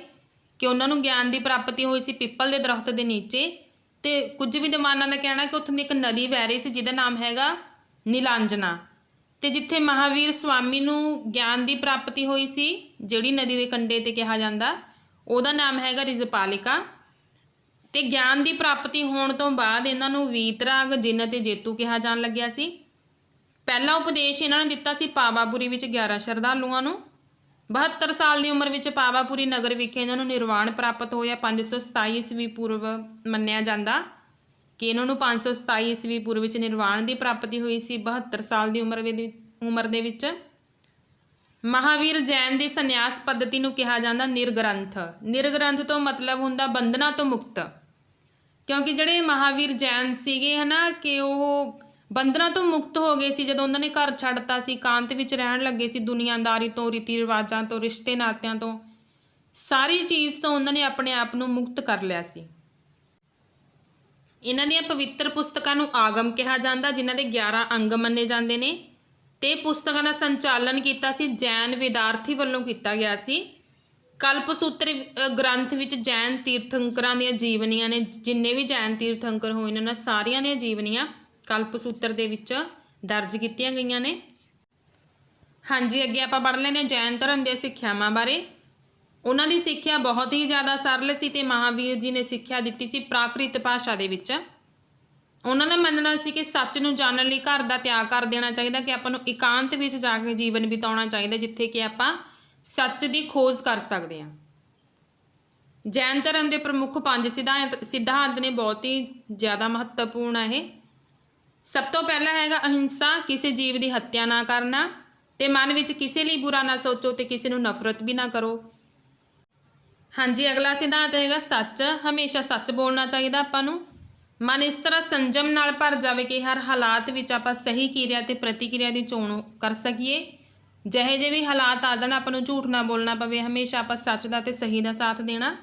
ਕਿ ਉਹਨਾਂ ਨੂੰ ਗਿਆਨ ਦੀ ਪ੍ਰਾਪਤੀ ਹੋਈ ਸੀ ਪਿੱਪਲ ਦੇ ਦਰਖਤ ਦੇ ਨੀਚੇ। ਤੇ ਕੁਝ ਵਿਦਵਾਨਾਂ ਦਾ ਕਹਿਣਾ ਕਿ ਉੱਥੋਂ ਦੀ ਇੱਕ ਨਦੀ ਵਹਿ ਰਹੀ ਸੀ ਜਿਹਦਾ ਨਾਮ ਹੈਗਾ ਨੀਲਾਂਜਨਾ। ਤੇ ਜਿੱਥੇ ਮਹਾਵੀਰ ਸਵਾਮੀ ਨੂੰ ਗਿਆਨ ਦੀ ਪ੍ਰਾਪਤੀ ਹੋਈ ਸੀ, ਜਿਹੜੀ ਨਦੀ ਦੇ ਕੰਢੇ ਤੇ ਕਿਹਾ ਜਾਂਦਾ, ਉਹਦਾ ਨਾਮ ਹੈਗਾ ਰਿਜਪਾਲਿਕਾ। ਤੇ ਗਿਆਨ ਦੀ ਪ੍ਰਾਪਤੀ ਹੋਣ ਤੋਂ ਬਾਅਦ ਇਹਨਾਂ ਨੂੰ ਵੀਤਰਾਗ, ਜਿੰਨ ਅਤੇ ਜੇਤੂ ਕਿਹਾ ਜਾਣ ਲੱਗਿਆ ਸੀ। ਪਹਿਲਾ ਉਪਦੇਸ਼ ਇਹਨਾਂ ਨੇ ਦਿੱਤਾ ਸੀ ਪਾਵਾਪੁਰੀ ਵਿੱਚ 11 ਸ਼ਰਧਾਲੂਆਂ ਨੂੰ। 72 ਸਾਲ ਦੀ ਉਮਰ ਵਿੱਚ ਪਾਵਾਪੁਰੀ ਨਗਰ ਵਿਖੇ ਇਹਨਾਂ ਨੂੰ ਨਿਰਵਾਣ ਪ੍ਰਾਪਤ ਹੋਇਆ। 527 ਈਸਵੀ ਪੂਰਵ ਮੰਨਿਆ ਜਾਂਦਾ ਕਿ ਇਹਨਾਂ ਨੂੰ 527 ਈਸਵੀ ਪੂਰਵ ਵਿੱਚ ਨਿਰਵਾਣ ਦੀ ਪ੍ਰਾਪਤੀ ਹੋਈ ਸੀ 72 ਸਾਲ ਦੀ ਉਮਰ ਦੇ ਵਿੱਚ। ਮਹਾਵੀਰ ਜੈਨ ਦੀ ਸੰਨਿਆਸ ਪੱਧਤੀ ਨੂੰ ਕਿਹਾ ਜਾਂਦਾ ਨਿਰਗ੍ਰੰਥ। ਨਿਰਗ੍ਰੰਥ ਤੋਂ ਮਤਲਬ ਹੁੰਦਾ ਬੰਧਨਾਂ ਤੋਂ ਮੁਕਤ, ਕਿਉਂਕਿ ਜਿਹੜੇ ਮਹਾਵੀਰ ਜੈਨ ਸੀਗੇ ਹੈ ਨਾ, ਕਿ ਉਹ ਬੰਧਨਾਂ ਤੋਂ ਮੁਕਤ ਹੋ ਗਏ ਸੀ ਜਦੋਂ ਉਹਨਾਂ ਨੇ ਘਰ ਛੱਡਤਾ ਸੀ, ਇਕਾਂਤ ਵਿੱਚ ਰਹਿਣ ਲੱਗੇ ਸੀ। ਦੁਨੀਆਦਾਰੀ ਤੋਂ, ਰੀਤੀ ਰਿਵਾਜਾਂ ਤੋਂ, ਰਿਸ਼ਤੇ ਨਾਤਿਆਂ ਤੋਂ, ਸਾਰੀ ਚੀਜ਼ ਤੋਂ ਉਹਨਾਂ ਨੇ ਆਪਣੇ ਆਪ ਨੂੰ ਮੁਕਤ ਕਰ ਲਿਆ ਸੀ। ਇਹਨਾਂ ਦੀਆਂ ਪਵਿੱਤਰ ਪੁਸਤਕਾਂ ਨੂੰ ਆਗਮ ਕਿਹਾ ਜਾਂਦਾ, ਜਿਨ੍ਹਾਂ ਦੇ 11 ਅੰਗ ਮੰਨੇ ਜਾਂਦੇ ਨੇ। ਤੇ ਪੁਸਤਕਾਂ ਦਾ ਸੰਚਾਲਨ ਕੀਤਾ ਸੀ ਜੈਨ ਵਿਦਿਆਰਥੀ ਵੱਲੋਂ ਕੀਤਾ ਗਿਆ ਸੀ। ਕਲਪਸੂਤਰ ਗ੍ਰੰਥ ਵਿੱਚ ਜੈਨ ਤੀਰਥੰਕਰਾਂ ਦੀਆਂ ਜੀਵਨੀਆਂ ਨੇ। ਜਿੰਨੇ ਵੀ ਜੈਨ ਤੀਰਥੰਕਰ ਹੋਏ ਨੇ ਉਹਨਾਂ ਸਾਰਿਆਂ ਦੀਆਂ ਜੀਵਨੀਆਂ ਕਲਪਸੂਤਰ ਦੇ ਵਿੱਚ ਦਰਜ ਕੀਤੀਆਂ ਗਈਆਂ ਨੇ। ਹਾਂਜੀ, ਅੱਗੇ ਆਪਾਂ ਪੜ੍ਹ ਲੈਂਦੇ ਹਾਂ ਜੈਨ ਧਰਮ ਦੀਆਂ ਸਿੱਖਿਆਵਾਂ ਬਾਰੇ। ਉਹਨਾਂ ਦੀ ਸਿੱਖਿਆ ਬਹੁਤ ਹੀ ਜ਼ਿਆਦਾ ਸਰਲ ਸੀ ਤੇ ਮਹਾਵੀਰ ਜੀ ਨੇ ਸਿੱਖਿਆ ਦਿੱਤੀ ਸੀ ਪ੍ਰਾਕ੍ਰਿਤ ਭਾਸ਼ਾ ਦੇ ਵਿੱਚ। ਉਹਨਾਂ ਦਾ ਮੰਨਣਾ ਸੀ ਕਿ ਸੱਚ ਨੂੰ ਜਾਣਨ ਲਈ ਘਰ ਦਾ ਤਿਆਗ ਕਰ ਦੇਣਾ ਚਾਹੀਦਾ, ਕਿ ਆਪਾਂ ਨੂੰ ਇਕਾਂਤ ਵਿੱਚ ਜਾ ਕੇ ਜੀਵਨ ਬਿਤਾਉਣਾ ਚਾਹੀਦਾ, ਜਿੱਥੇ ਕਿ ਆਪਾਂ ਸੱਚ ਦੀ ਖੋਜ ਕਰ ਸਕਦੇ ਹਾਂ। ਜੈਨ ਧਰਮ ਦੇ ਪ੍ਰਮੁੱਖ 5 ਸਿਧਾਂਤ ਨੇ, ਬਹੁਤ ਹੀ ਜ਼ਿਆਦਾ ਮਹੱਤਵਪੂਰਨ ਆ ਇਹ। ਸਭ ਤੋਂ ਪਹਿਲਾ ਹੈਗਾ ਅਹਿੰਸਾ, ਕਿਸੇ ਜੀਵ ਦੀ ਹੱਤਿਆ ਨਾ ਕਰਨਾ, ਤੇ ਮਨ ਵਿੱਚ ਕਿਸੇ ਲਈ ਬੁਰਾ ਨਾ ਸੋਚੋ ਤੇ ਕਿਸੇ ਨੂੰ ਨਫ਼ਰਤ ਵੀ ਨਾ ਕਰੋ। ਹਾਂਜੀ, ਅਗਲਾ ਸਿਧਾਂਤ ਹੈਗਾ ਸੱਚ, ਹਮੇਸ਼ਾ ਸੱਚ ਬੋਲਣਾ ਚਾਹੀਦਾ ਆਪਾਂ ਨੂੰ। ਮਨ ਇਸ ਤਰ੍ਹਾਂ ਸੰਜਮ ਨਾਲ ਭਰ ਜਾਵੇ ਕਿ ਹਰ ਹਾਲਾਤ ਵਿੱਚ ਆਪਾਂ ਸਹੀ ਕਿਰਿਆ ਤੇ ਪ੍ਰਤੀਕਿਰਿਆ ਦੀ ਚੋਣ ਕਰ ਸਕੀਏ। ਜਿਹੇ ਜਿਹੇ ਵੀ ਹਾਲਾਤ ਆ ਜਾਣ ਆਪਾਂ ਨੂੰ ਝੂਠ ਨਾ ਬੋਲਣਾ ਪਵੇ, ਹਮੇਸ਼ਾ ਆਪਾਂ ਸੱਚ ਦਾ ਤੇ ਸਹੀ ਦਾ ਸਾਥ ਦੇਣਾ।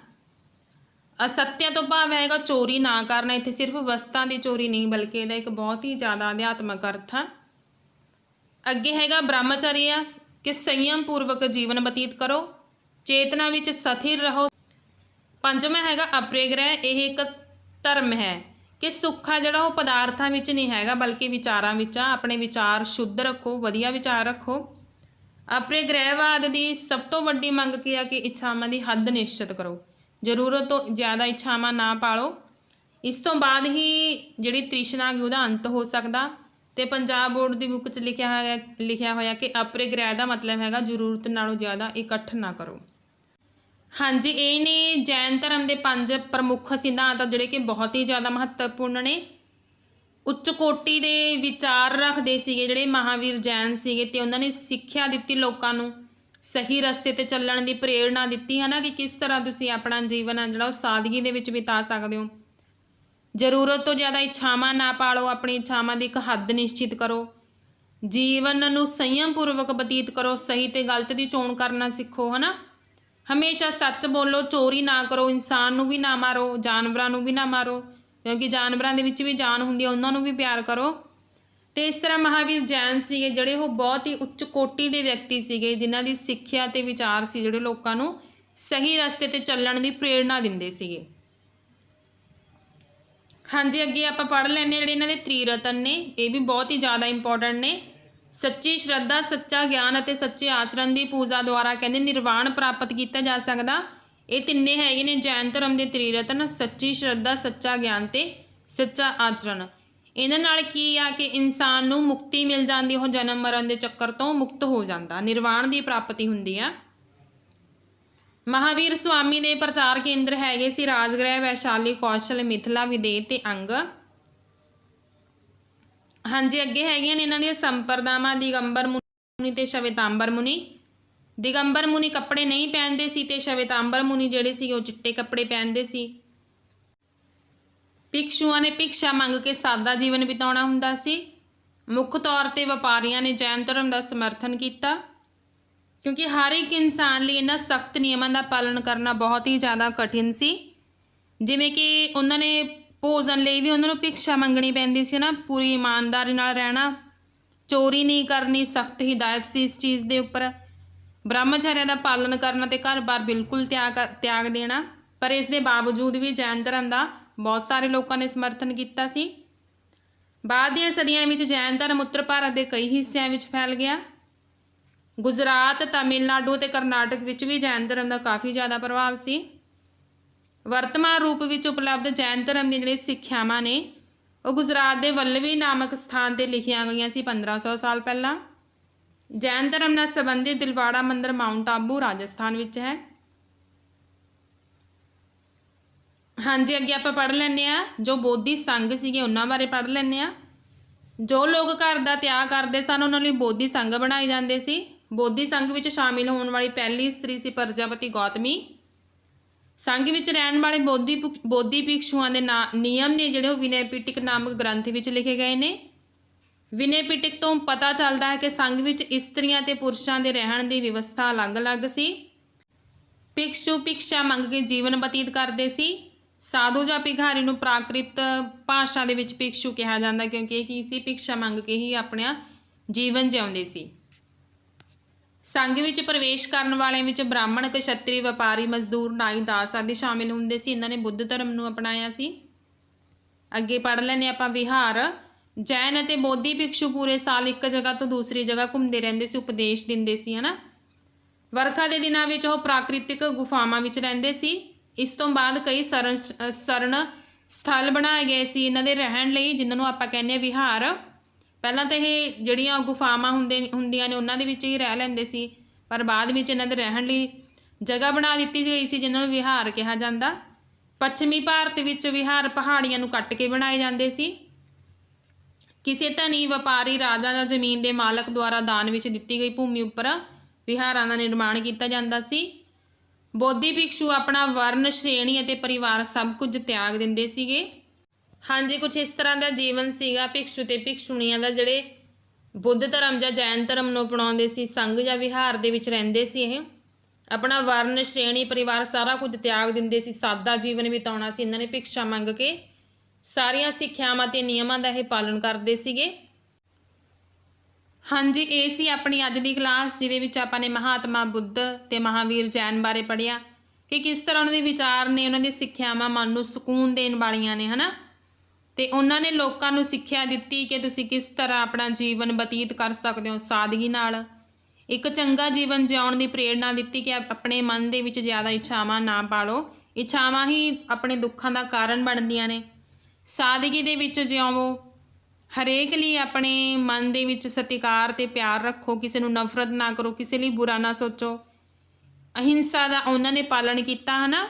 ਅਸੱਤਿਆ ਤੋਂ ਭਾਵ ਹੈਗਾ ਚੋਰੀ ਨਾ ਕਰਨਾ। ਇੱਥੇ ਸਿਰਫ ਵਸਤਾਂ ਦੀ ਚੋਰੀ ਨਹੀਂ ਬਲਕਿ ਇਹਦਾ ਇੱਕ ਬਹੁਤ ਹੀ ਜ਼ਿਆਦਾ ਅਧਿਆਤਮਕ ਅਰਥ ਆ। ਅੱਗੇ ਹੈਗਾ ਬ੍ਰਹਮਚਰਿਆ ਕਿ ਸੰਯਮ ਪੂਰਵਕ ਜੀਵਨ ਬਤੀਤ ਕਰੋ, ਚੇਤਨਾ ਵਿੱਚ ਸਥਿਰ ਰਹੋ। ਪੰਜਵਾਂ ਹੈਗਾ ਅਪਰੇ ਗ੍ਰਹਿ, ਇਹ ਇੱਕ ਧਰਮ ਹੈ ਕਿ ਸੁੱਖ ਆ ਜਿਹੜਾ ਉਹ ਪਦਾਰਥਾਂ ਵਿੱਚ ਨਹੀਂ ਹੈਗਾ ਬਲਕਿ ਵਿਚਾਰਾਂ ਵਿੱਚ ਆ। ਆਪਣੇ ਵਿਚਾਰ ਸ਼ੁੱਧ ਰੱਖੋ, ਵਧੀਆ ਵਿਚਾਰ ਰੱਖੋ। ਅਪਰੇ ਗ੍ਰਹਿਵਾਦ ਦੀ ਸਭ ਤੋਂ ਵੱਡੀ ਮੰਗ ਕੀ ਆ ਕਿ ਇੱਛਾਵਾਂ ਦੀ ਹੱਦ ਨਿਸ਼ਚਿਤ ਕਰੋ, ਜ਼ਰੂਰਤ ਤੋਂ ਜ਼ਿਆਦਾ ਇੱਛਾਵਾਂ ਨਾ ਪਾਲੋ। ਇਸ ਤੋਂ ਬਾਅਦ ਹੀ ਜਿਹੜੀ ਤ੍ਰਿਸ਼ਨਾ ਹੈਗੀ ਉਹਦਾ ਅੰਤ ਹੋ ਸਕਦਾ। ਤੇ ਪੰਜਾਬ ਬੋਰਡ ਦੀ ਬੁੱਕ 'ਚ ਲਿਖਿਆ ਹੋਇਆ ਕਿ ਅਪਰੇ ਗ੍ਰਹਿ ਦਾ ਮਤਲਬ ਹੈਗਾ ਜ਼ਰੂਰਤ ਨਾਲੋਂ ਜ਼ਿਆਦਾ ਇਕੱਠ ਨਾ ਕਰੋ। ਹਾਂਜੀ, ਇਹ ਨੇ ਜੈਨ ਧਰਮ ਦੇ 5 ਪ੍ਰਮੁੱਖ ਸਿਧਾਂਤ ਜਿਹੜੇ ਕਿ ਬਹੁਤ ਹੀ ਜ਼ਿਆਦਾ ਮਹੱਤਵਪੂਰਨ ਨੇ। ਉੱਚ ਕੋਟੀ ਦੇ ਵਿਚਾਰ ਰੱਖਦੇ ਸੀਗੇ ਜਿਹੜੇ ਮਹਾਵੀਰ ਜੈਨ ਸੀਗੇ, ਤੇ ਉਹਨਾਂ ਨੇ ਸਿੱਖਿਆ ਦਿੱਤੀ ਲੋਕਾਂ ਨੂੰ, ਸਹੀ ਰਸਤੇ 'ਤੇ ਚੱਲਣ ਦੀ ਪ੍ਰੇਰਣਾ ਦਿੱਤੀ ਹੈ ਨਾ ਕਿ ਕਿਸ ਤਰ੍ਹਾਂ ਤੁਸੀਂ ਆਪਣਾ ਜੀਵਨ ਆ ਜਿਹੜਾ ਉਹ ਸਾਦਗੀ ਦੇ ਵਿੱਚ ਬਿਤਾ ਸਕਦੇ ਹੋ। ਜ਼ਰੂਰਤ ਤੋਂ ਜ਼ਿਆਦਾ ਇੱਛਾਵਾਂ ਨਾ ਪਾਲੋ, ਆਪਣੀ ਇੱਛਾਵਾਂ ਦੀ ਇੱਕ ਹੱਦ ਨਿਸ਼ਚਿਤ ਕਰੋ, ਜੀਵਨ ਨੂੰ ਸੰਯਮ ਪੂਰਵਕ ਬਤੀਤ ਕਰੋ, ਸਹੀ ਤੇ ਗਲਤ ਦੀ ਚੋਣ ਕਰਨਾ ਸਿੱਖੋ, ਹੈ ਨਾ। ਹਮੇਸ਼ਾ ਸੱਚ ਬੋਲੋ, ਚੋਰੀ ਨਾ ਕਰੋ, ਇਨਸਾਨ ਨੂੰ ਵੀ ਨਾ ਮਾਰੋ, ਜਾਨਵਰਾਂ ਨੂੰ ਵੀ ਨਾ ਮਾਰੋ ਕਿਉਂਕਿ ਜਾਨਵਰਾਂ ਦੇ ਵਿੱਚ ਵੀ ਜਾਨ ਹੁੰਦੀ ਹੈ, ਉਹਨਾਂ ਨੂੰ ਵੀ ਪਿਆਰ ਕਰੋ। ਤੇ ਇਸ ਤਰ੍ਹਾਂ ਮਹਾਵੀਰ ਜੈਨ ਸੀਗੇ ਜਿਹੜੇ ਉਹ ਬਹੁਤ ਹੀ ਉੱਚ ਕੋਟੀ ਦੇ ਵਿਅਕਤੀ ਸੀਗੇ ਜਿਨ੍ਹਾਂ ਦੀ ਸਿੱਖਿਆ ਤੇ ਵਿਚਾਰ ਸੀ ਜਿਹੜੇ ਲੋਕਾਂ ਨੂੰ ਸਹੀ ਰਸਤੇ 'ਤੇ ਚੱਲਣ ਦੀ ਪ੍ਰੇਰਣਾ ਦਿੰਦੇ ਸੀਗੇ। ਹਾਂਜੀ, ਅੱਗੇ ਆਪਾਂ ਪੜ੍ਹ ਲੈਂਦੇ ਜਿਹੜੇ ਇਹਨਾਂ ਦੇ ਤ੍ਰਿਰਤਨ ਨੇ, ਇਹ ਵੀ ਬਹੁਤ ਹੀ ਜ਼ਿਆਦਾ ਇੰਪੋਰਟੈਂਟ ਨੇ। ਸੱਚੀ ਸ਼ਰਧਾ, ਸੱਚਾ ਗਿਆਨ ਅਤੇ ਸੱਚੇ ਆਚਰਣ ਦੀ ਪੂਜਾ ਦੁਆਰਾ ਕਹਿੰਦੇ ਨਿਰਵਾਣ ਪ੍ਰਾਪਤ ਕੀਤਾ ਜਾ ਸਕਦਾ। ਇਹ ਤਿੰਨੇ ਹੈਗੇ ਨੇ ਜੈਨ ਧਰਮ ਦੇ ਤ੍ਰਿਰਤਨ, ਸੱਚੀ ਸ਼ਰਧਾ, ਸੱਚਾ ਗਿਆਨ ਤੇ ਸੱਚਾ ਆਚਰਣ। ਇਹਨਾਂ ਨਾਲ ਕੀ ਆ ਕਿ ਇਨਸਾਨ ਨੂੰ ਮੁਕਤੀ ਮਿਲ ਜਾਂਦੀ, ਉਹ ਜਨਮ ਮਰਨ ਦੇ ਚੱਕਰ ਤੋਂ ਮੁਕਤ ਹੋ ਜਾਂਦਾ, ਨਿਰਵਾਣ ਦੀ ਪ੍ਰਾਪਤੀ ਹੁੰਦੀ ਆ। ਮਹਾਵੀਰ ਸਵਾਮੀ ਦੇ ਪ੍ਰਚਾਰ ਕੇਂਦਰ ਹੈਗੇ ਸੀ ਰਾਜਗ੍ਰਹਿ, ਵੈਸ਼ਾਲੀ, ਕੌਸ਼ਲ, ਮਿਥਿਲਾ, ਵਿਦੇਹ ਤੇ ਅੰਗ। ਹਾਂਜੀ, ਅੱਗੇ ਹੈਗੀਆਂ ਨੇ ਇਹਨਾਂ ਦੀਆਂ ਸੰਪਰਦਾਵਾਂ ਦਿਗੰਬਰ ਮੁਨੀ ਤੇ ਸ਼ਵੇਤਾਂਬਰ ਮੁਨੀ। ਦਿਗੰਬਰ ਮੁਨੀ ਕੱਪੜੇ ਨਹੀਂ ਪਹਿਨਦੇ ਸੀ ਤੇ ਸ਼ਵੇਤਾਂਬਰ ਮੁਨੀ ਜਿਹੜੇ ਸੀ ਉਹ ਚਿੱਟੇ ਕੱਪੜੇ ਪਹਿਨਦੇ ਸੀ। ਭਿਕਸ਼ੂਆਂ ਨੇ ਭਿਕਸ਼ਾ ਮੰਗ ਕੇ ਸਾਦਾ ਜੀਵਨ ਬਿਤਾਉਣਾ ਹੁੰਦਾ ਸੀ। ਮੁੱਖ ਤੌਰ ਤੇ ਵਪਾਰੀਆਂ ਨੇ ਜੈਨ ਧਰਮ ਦਾ ਸਮਰਥਨ ਕੀਤਾ ਕਿਉਂਕਿ ਹਰ ਇੱਕ ਇਨਸਾਨ ਲਈ ਇਹਨਾਂ ਸਖਤ ਨਿਯਮਾਂ ਦਾ ਪਾਲਣ ਕਰਨਾ ਬਹੁਤ ਹੀ ਜ਼ਿਆਦਾ ਕਠਿਨ ਸੀ। ਜਿਵੇਂ ਕਿ ਉਹਨਾਂ ਨੇ ਭੋਜਨ ਲਈ ਵੀ ਉਹਨਾਂ ਨੂੰ ਭਿਕਸ਼ਾ ਮੰਗਣੀ ਪੈਂਦੀ ਸੀ ਨਾ, ਪੂਰੀ ਇਮਾਨਦਾਰੀ ਨਾਲ ਰਹਿਣਾ, ਚੋਰੀ ਨਹੀਂ ਕਰਨੀ, ਸਖਤ ਹਿਦਾਇਤ ਸੀ ਇਸ ਚੀਜ਼ ਦੇ ਉੱਪਰ। ਬ੍ਰਹਮਚਰਿਆ ਦਾ ਪਾਲਣ ਕਰਨਾ ਤੇ ਘਰ-ਬਾਰ ਬਿਲਕੁਲ ਤਿਆਗ ਦੇਣਾ। ਪਰ ਇਸ ਦੇ ਬਾਵਜੂਦ ਵੀ ਜੈਨ ਧਰਮ ਦਾ ਬਹੁਤ ਸਾਰੇ ਲੋਕਾਂ ਨੇ ਸਮਰਥਨ ਕੀਤਾ ਸੀ। ਬਾਅਦ ਦੀਆਂ ਸਦੀਆਂ ਵਿੱਚ ਜੈਨ ਧਰਮ ਉੱਤਰ ਭਾਰਤ ਦੇ ਕਈ ਹਿੱਸਿਆਂ ਵਿੱਚ ਫੈਲ ਗਿਆ। ਗੁਜਰਾਤ, ਤਾਮਿਲਨਾਡੂ ਅਤੇ ਕਰਨਾਟਕ ਵਿੱਚ ਵੀ ਜੈਨ ਧਰਮ ਦਾ ਕਾਫੀ ਜ਼ਿਆਦਾ ਪ੍ਰਭਾਵ ਸੀ। ਵਰਤਮਾਨ ਰੂਪ ਵਿੱਚ ਉਪਲਬਧ ਜੈਨ ਧਰਮ ਦੀਆਂ ਜਿਹੜੀਆਂ ਸਿੱਖਿਆਵਾਂ ਨੇ ਉਹ ਗੁਜਰਾਤ ਦੇ ਵੱਲਵੀ ਨਾਮਕ ਸਥਾਨ 'ਤੇ ਲਿਖੀਆਂ ਗਈਆਂ ਸੀ 1500 ਸਾਲ ਪਹਿਲਾਂ। ਜੈਨ ਧਰਮ ਨਾਲ ਸੰਬੰਧਿਤ ਦਿਲਵਾੜਾ ਮੰਦਿਰ ਮਾਊਂਟ ਆਬੂ ਰਾਜਸਥਾਨ ਵਿੱਚ ਹੈ। ਹਾਂਜੀ, ਅੱਗੇ ਆਪਾਂ ਪੜ੍ਹ ਲੈਂਦੇ ਹਾਂ ਜੋ ਬੋਧੀ ਸੰਘ ਸੀਗੇ ਉਹਨਾਂ ਬਾਰੇ ਪੜ੍ਹ ਲੈਂਦੇ ਹਾਂ। ਜੋ ਲੋਕ ਘਰ ਦਾ ਤਿਆਗ ਕਰਦੇ ਸਨ ਉਹਨਾਂ ਲਈ ਬੋਧੀ ਸੰਘ ਬਣਾਏ ਜਾਂਦੇ ਸੀ। ਬੋਧੀ ਸੰਘ ਵਿੱਚ ਸ਼ਾਮਿਲ ਹੋਣ ਵਾਲੀ ਪਹਿਲੀ ਇਸਤਰੀ ਸੀ ਪ੍ਰਜਾਪਤੀ ਗੌਤਮੀ। ਸੰਘ ਵਿੱਚ ਰਹਿਣ ਵਾਲੇ ਬੋਧੀ ਭਿਕਸ਼ੂਆਂ ਦੇ ਨਿਯਮ ਨੇ ਜਿਹੜੇ ਉਹ ਵਿਨੈ ਪਿਟਕ ਨਾਮਕ ਗ੍ਰੰਥ ਵਿੱਚ ਲਿਖੇ ਗਏ ਨੇ। ਵਿਨੈ ਪਿਟਕ ਤੋਂ ਪਤਾ ਚੱਲਦਾ ਹੈ ਕਿ ਸੰਘ ਵਿੱਚ ਇਸਤਰੀਆਂ ਤੇ ਪੁਰਸ਼ਾਂ ਦੇ ਰਹਿਣ ਦੀ ਵਿਵਸਥਾ ਅਲੱਗ-ਅਲੱਗ ਸੀ। ਭਿਕਸ਼ੂ ਭਿਕਸ਼ਾ ਮੰਗ ਕੇ ਜੀਵਨ ਬਤੀਤ ਕਰਦੇ ਸੀ। ਸਾਧੂ ਜਾਂ ਭਿਖਾਰੀ ਨੂੰ ਪ੍ਰਾਕ੍ਰਿਤ ਭਾਸ਼ਾ ਦੇ ਵਿੱਚ ਭਿਕਸ਼ੂ ਕਿਹਾ ਜਾਂਦਾ ਕਿਉਂਕਿ ਇਹ ਕੀ ਸੀ, ਭਿਕਸ਼ਾ ਮੰਗ ਕੇ ਹੀ ਆਪਣਾ ਜੀਵਨ ਜਿਉਂਦੇ ਸੀ। ਸੰਘ ਵਿੱਚ ਪ੍ਰਵੇਸ਼ ਕਰਨ ਵਾਲਿਆਂ ਵਿੱਚ ਬ੍ਰਾਹਮਣ, ਕਸ਼ੱਤਰੀ, ਵਪਾਰੀ, ਮਜ਼ਦੂਰ, ਨਾਈ, ਦਾਸ ਆਦਿ ਸ਼ਾਮਿਲ ਹੁੰਦੇ ਸੀ। ਇਹਨਾਂ ਨੇ ਬੁੱਧ ਧਰਮ ਨੂੰ ਅਪਣਾਇਆ ਸੀ। ਅੱਗੇ ਪੜ੍ਹ ਲੈਂਦੇ ਆਪਾਂ ਵਿਹਾਰ। ਜੈਨ ਅਤੇ ਬੋਧੀ ਭਿਕਸ਼ੂ ਪੂਰੇ ਸਾਲ ਇੱਕ ਜਗ੍ਹਾ ਤੋਂ ਦੂਸਰੀ ਜਗ੍ਹਾ ਘੁੰਮਦੇ ਰਹਿੰਦੇ ਸੀ, ਉਪਦੇਸ਼ ਦਿੰਦੇ ਸੀ, ਹੈ ਨਾ। ਵਰਖਾ ਦੇ ਦਿਨਾਂ ਵਿੱਚ ਉਹ ਪ੍ਰਾਕ੍ਰਿਤਿਕ ਗੁਫਾਵਾਂ ਵਿੱਚ ਰਹਿੰਦੇ ਸੀ। ਇਸ ਤੋਂ ਬਾਅਦ ਕਈ ਸਰਨ ਸਥਲ ਬਣਾਏ ਗਏ ਸੀ ਇਹਨਾਂ ਦੇ ਰਹਿਣ ਲਈ, ਜਿਨ੍ਹਾਂ ਨੂੰ ਆਪਾਂ ਕਹਿੰਦੇ ਹਾਂ ਵਿਹਾਰ। ਪਹਿਲਾਂ ਤਾਂ ਇਹ ਜਿਹੜੀਆਂ ਗੁਫਾਵਾਂ ਹੁੰਦੀਆਂ ਨੇ ਉਹਨਾਂ ਦੇ ਵਿੱਚ ਹੀ ਰਹਿ ਲੈਂਦੇ ਸੀ, ਪਰ ਬਾਅਦ ਵਿੱਚ ਇਹਨਾਂ ਦੇ ਰਹਿਣ ਲਈ ਜਗ੍ਹਾ ਬਣਾ ਦਿੱਤੀ ਗਈ ਸੀ ਜਿਨ੍ਹਾਂ ਨੂੰ ਵਿਹਾਰ ਕਿਹਾ ਜਾਂਦਾ। ਪੱਛਮੀ ਭਾਰਤ ਵਿੱਚ ਵਿਹਾਰ ਪਹਾੜੀਆਂ ਨੂੰ ਕੱਟ ਕੇ ਬਣਾਏ ਜਾਂਦੇ ਸੀ। ਕਿਸੇ ਧਨੀ ਵਪਾਰੀ, ਰਾਜਾ ਜਾਂ ਜ਼ਮੀਨ ਦੇ ਮਾਲਕ ਦੁਆਰਾ ਦਾਨ ਵਿੱਚ ਦਿੱਤੀ ਗਈ ਭੂਮੀ ਉੱਪਰ ਵਿਹਾਰਾਂ ਦਾ ਨਿਰਮਾਣ ਕੀਤਾ ਜਾਂਦਾ ਸੀ। ਬੋਧੀ ਭਿਕਸ਼ੂ ਆਪਣਾ ਵਰਨ, ਸ਼੍ਰੇਣੀ ਅਤੇ ਪਰਿਵਾਰ ਸਭ ਕੁਝ ਤਿਆਗ ਦਿੰਦੇ ਸੀਗੇ। ਹਾਂਜੀ, ਕੁਝ ਇਸ ਤਰ੍ਹਾਂ ਦਾ ਜੀਵਨ ਸੀਗਾ ਭਿਕਸ਼ੂ ਤੇ ਭਿਕਸ਼ੁਣੀਆਂ ਦਾ, ਜਿਹੜੇ ਬੁੱਧ ਧਰਮ ਜਾਂ ਜੈਨ ਧਰਮ ਨੂੰ ਅਪਣਾਉਂਦੇ ਸੀ। ਸੰਘ ਜਾਂ ਵਿਹਾਰ ਦੇ ਵਿੱਚ ਰਹਿੰਦੇ ਸੀ। ਇਹ ਆਪਣਾ ਵਰਨ, ਸ਼੍ਰੇਣੀ, ਪਰਿਵਾਰ ਸਾਰਾ ਕੁਝ ਤਿਆਗ ਦਿੰਦੇ ਸੀ। ਸਾਦਾ ਜੀਵਨ ਬਿਤਾਉਣਾ ਸੀ ਇਹਨਾਂ ਨੇ ਭਿਕਸ਼ਾ ਮੰਗ ਕੇ। ਸਾਰੀਆਂ ਸਿੱਖਿਆਵਾਂ ਤੇ ਨਿਯਮਾਂ ਦਾ ਇਹ ਪਾਲਣ ਕਰਦੇ ਸੀਗੇ। ਹਾਂਜੀ, ਇਹ ਸੀ ਆਪਣੀ ਅੱਜ ਦੀ ਕਲਾਸ, ਜਿਹਦੇ ਵਿੱਚ ਆਪਾਂ ਨੇ ਮਹਾਤਮਾ ਬੁੱਧ ਤੇ ਮਹਾਵੀਰ ਜੈਨ ਬਾਰੇ ਪੜ੍ਹਿਆ ਕਿ ਕਿਸ ਤਰ੍ਹਾਂ ਉਹਨਾਂ ਦੇ ਵਿਚਾਰ ਨੇ, ਉਹਨਾਂ ਦੀ ਸਿੱਖਿਆਵਾਂ ਮਨ ਨੂੰ ਸਕੂਨ ਦੇਣ ਵਾਲੀਆਂ ਨੇ, ਹਨਾ। ਤੇ ਉਹਨਾਂ ਨੇ ਲੋਕਾਂ ਨੂੰ ਸਿੱਖਿਆ ਦਿੱਤੀ ਕਿ ਤੁਸੀਂ ਕਿਸ ਤਰ੍ਹਾਂ ਆਪਣਾ ਜੀਵਨ ਬਤੀਤ ਕਰ ਸਕਦੇ ਹੋ ਸਾਦਗੀ ਨਾਲ। ਇੱਕ ਚੰਗਾ ਜੀਵਨ ਜਿਉਣ ਦੀ ਪ੍ਰੇਰਨਾ ਦਿੱਤੀ ਕਿ ਆਪਣੇ ਮਨ ਦੇ ਵਿੱਚ ਜ਼ਿਆਦਾ ਇੱਛਾਵਾਂ ਨਾ ਪਾਲੋ। ਇੱਛਾਵਾਂ ਹੀ ਆਪਣੇ ਦੁੱਖਾਂ ਦਾ ਕਾਰਨ ਬਣਦੀਆਂ ਨੇ। ਸਾਦਗੀ ਦੇ ਵਿੱਚ ਜਿਉਵੋ। ਹਰੇਕ ਲਈ ਆਪਣੇ ਮਨ ਦੇ ਵਿੱਚ ਸਤਿਕਾਰ ਤੇ ਪਿਆਰ ਰੱਖੋ। ਕਿਸੇ ਨੂੰ ਨਫ਼ਰਤ ਨਾ ਕਰੋ, ਕਿਸੇ ਲਈ ਬੁਰਾ ਨਾ ਸੋਚੋ। ਅਹਿੰਸਾ ਦਾ ਉਹਨਾਂ ਨੇ ਪਾਲਣ ਕੀਤਾ, ਹਨਾ।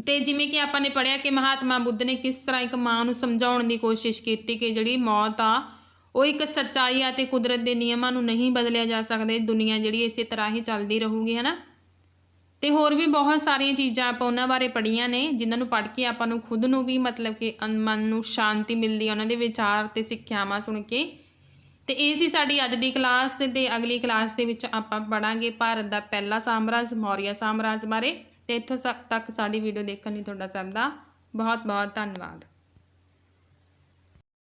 ਤੇ ਜਿਵੇਂ ਕਿ ਆਪਾਂ ਨੇ ਪੜ੍ਹਿਆ ਕਿ ਮਹਾਤਮਾ ਬੁੱਧ ਨੇ ਕਿਸ ਤਰ੍ਹਾਂ ਇੱਕ ਮਾਂ ਨੂੰ ਸਮਝਾਉਣ ਦੀ ਕੋਸ਼ਿਸ਼ ਕੀਤੀ ਕਿ ਜਿਹੜੀ ਮੌਤ ਆ ਉਹ ਇੱਕ ਸੱਚਾਈ ਆ ਤੇ ਕੁਦਰਤ ਦੇ ਨਿਯਮਾਂ ਨੂੰ ਨਹੀਂ ਬਦਲਿਆ ਜਾ ਸਕਦਾ। ਦੁਨੀਆ ਜਿਹੜੀ ਇਸੇ ਤਰ੍ਹਾਂ ਹੀ ਚੱਲਦੀ ਰਹੂਗੀ, ਹਨਾ। ਤੇ ਹੋਰ ਵੀ ਬਹੁਤ ਸਾਰੀਆਂ ਚੀਜ਼ਾਂ ਆਪਾਂ ਉਹਨਾਂ ਬਾਰੇ ਪੜ੍ਹੀਆਂ ਨੇ, ਜਿਨ੍ਹਾਂ ਨੂੰ ਪੜ੍ਹ ਕੇ ਆਪਾਂ ਨੂੰ ਖੁਦ ਨੂੰ ਵੀ ਮਤਲਬ ਕਿ ਮਨ ਨੂੰ ਸ਼ਾਂਤੀ ਮਿਲਦੀ ਹੈ ਉਹਨਾਂ ਦੇ ਵਿਚਾਰ ਤੇ ਸਿੱਖਿਆਵਾਂ ਸੁਣ ਕੇ। ਤੇ ਇਹ ਸੀ ਸਾਡੀ ਅੱਜ ਦੀ ਕਲਾਸ। ਤੇ ਅਗਲੀ ਕਲਾਸ ਦੇ ਵਿੱਚ ਆਪਾਂ ਪੜ੍ਹਾਂਗੇ ਭਾਰਤ ਦਾ ਪਹਿਲਾ ਸਾਮਰਾਜ ਮੌਰੀਆ ਸਾਮਰਾਜ ਬਾਰੇ। ਤੇ ਇੱਥੋਂ ਤੱਕ ਸਾਡੀ ਵੀਡੀਓ ਦੇਖਣ ਲਈ ਤੁਹਾਡਾ ਸਭ ਦਾ ਬਹੁਤ ਬਹੁਤ ਧੰਨਵਾਦ।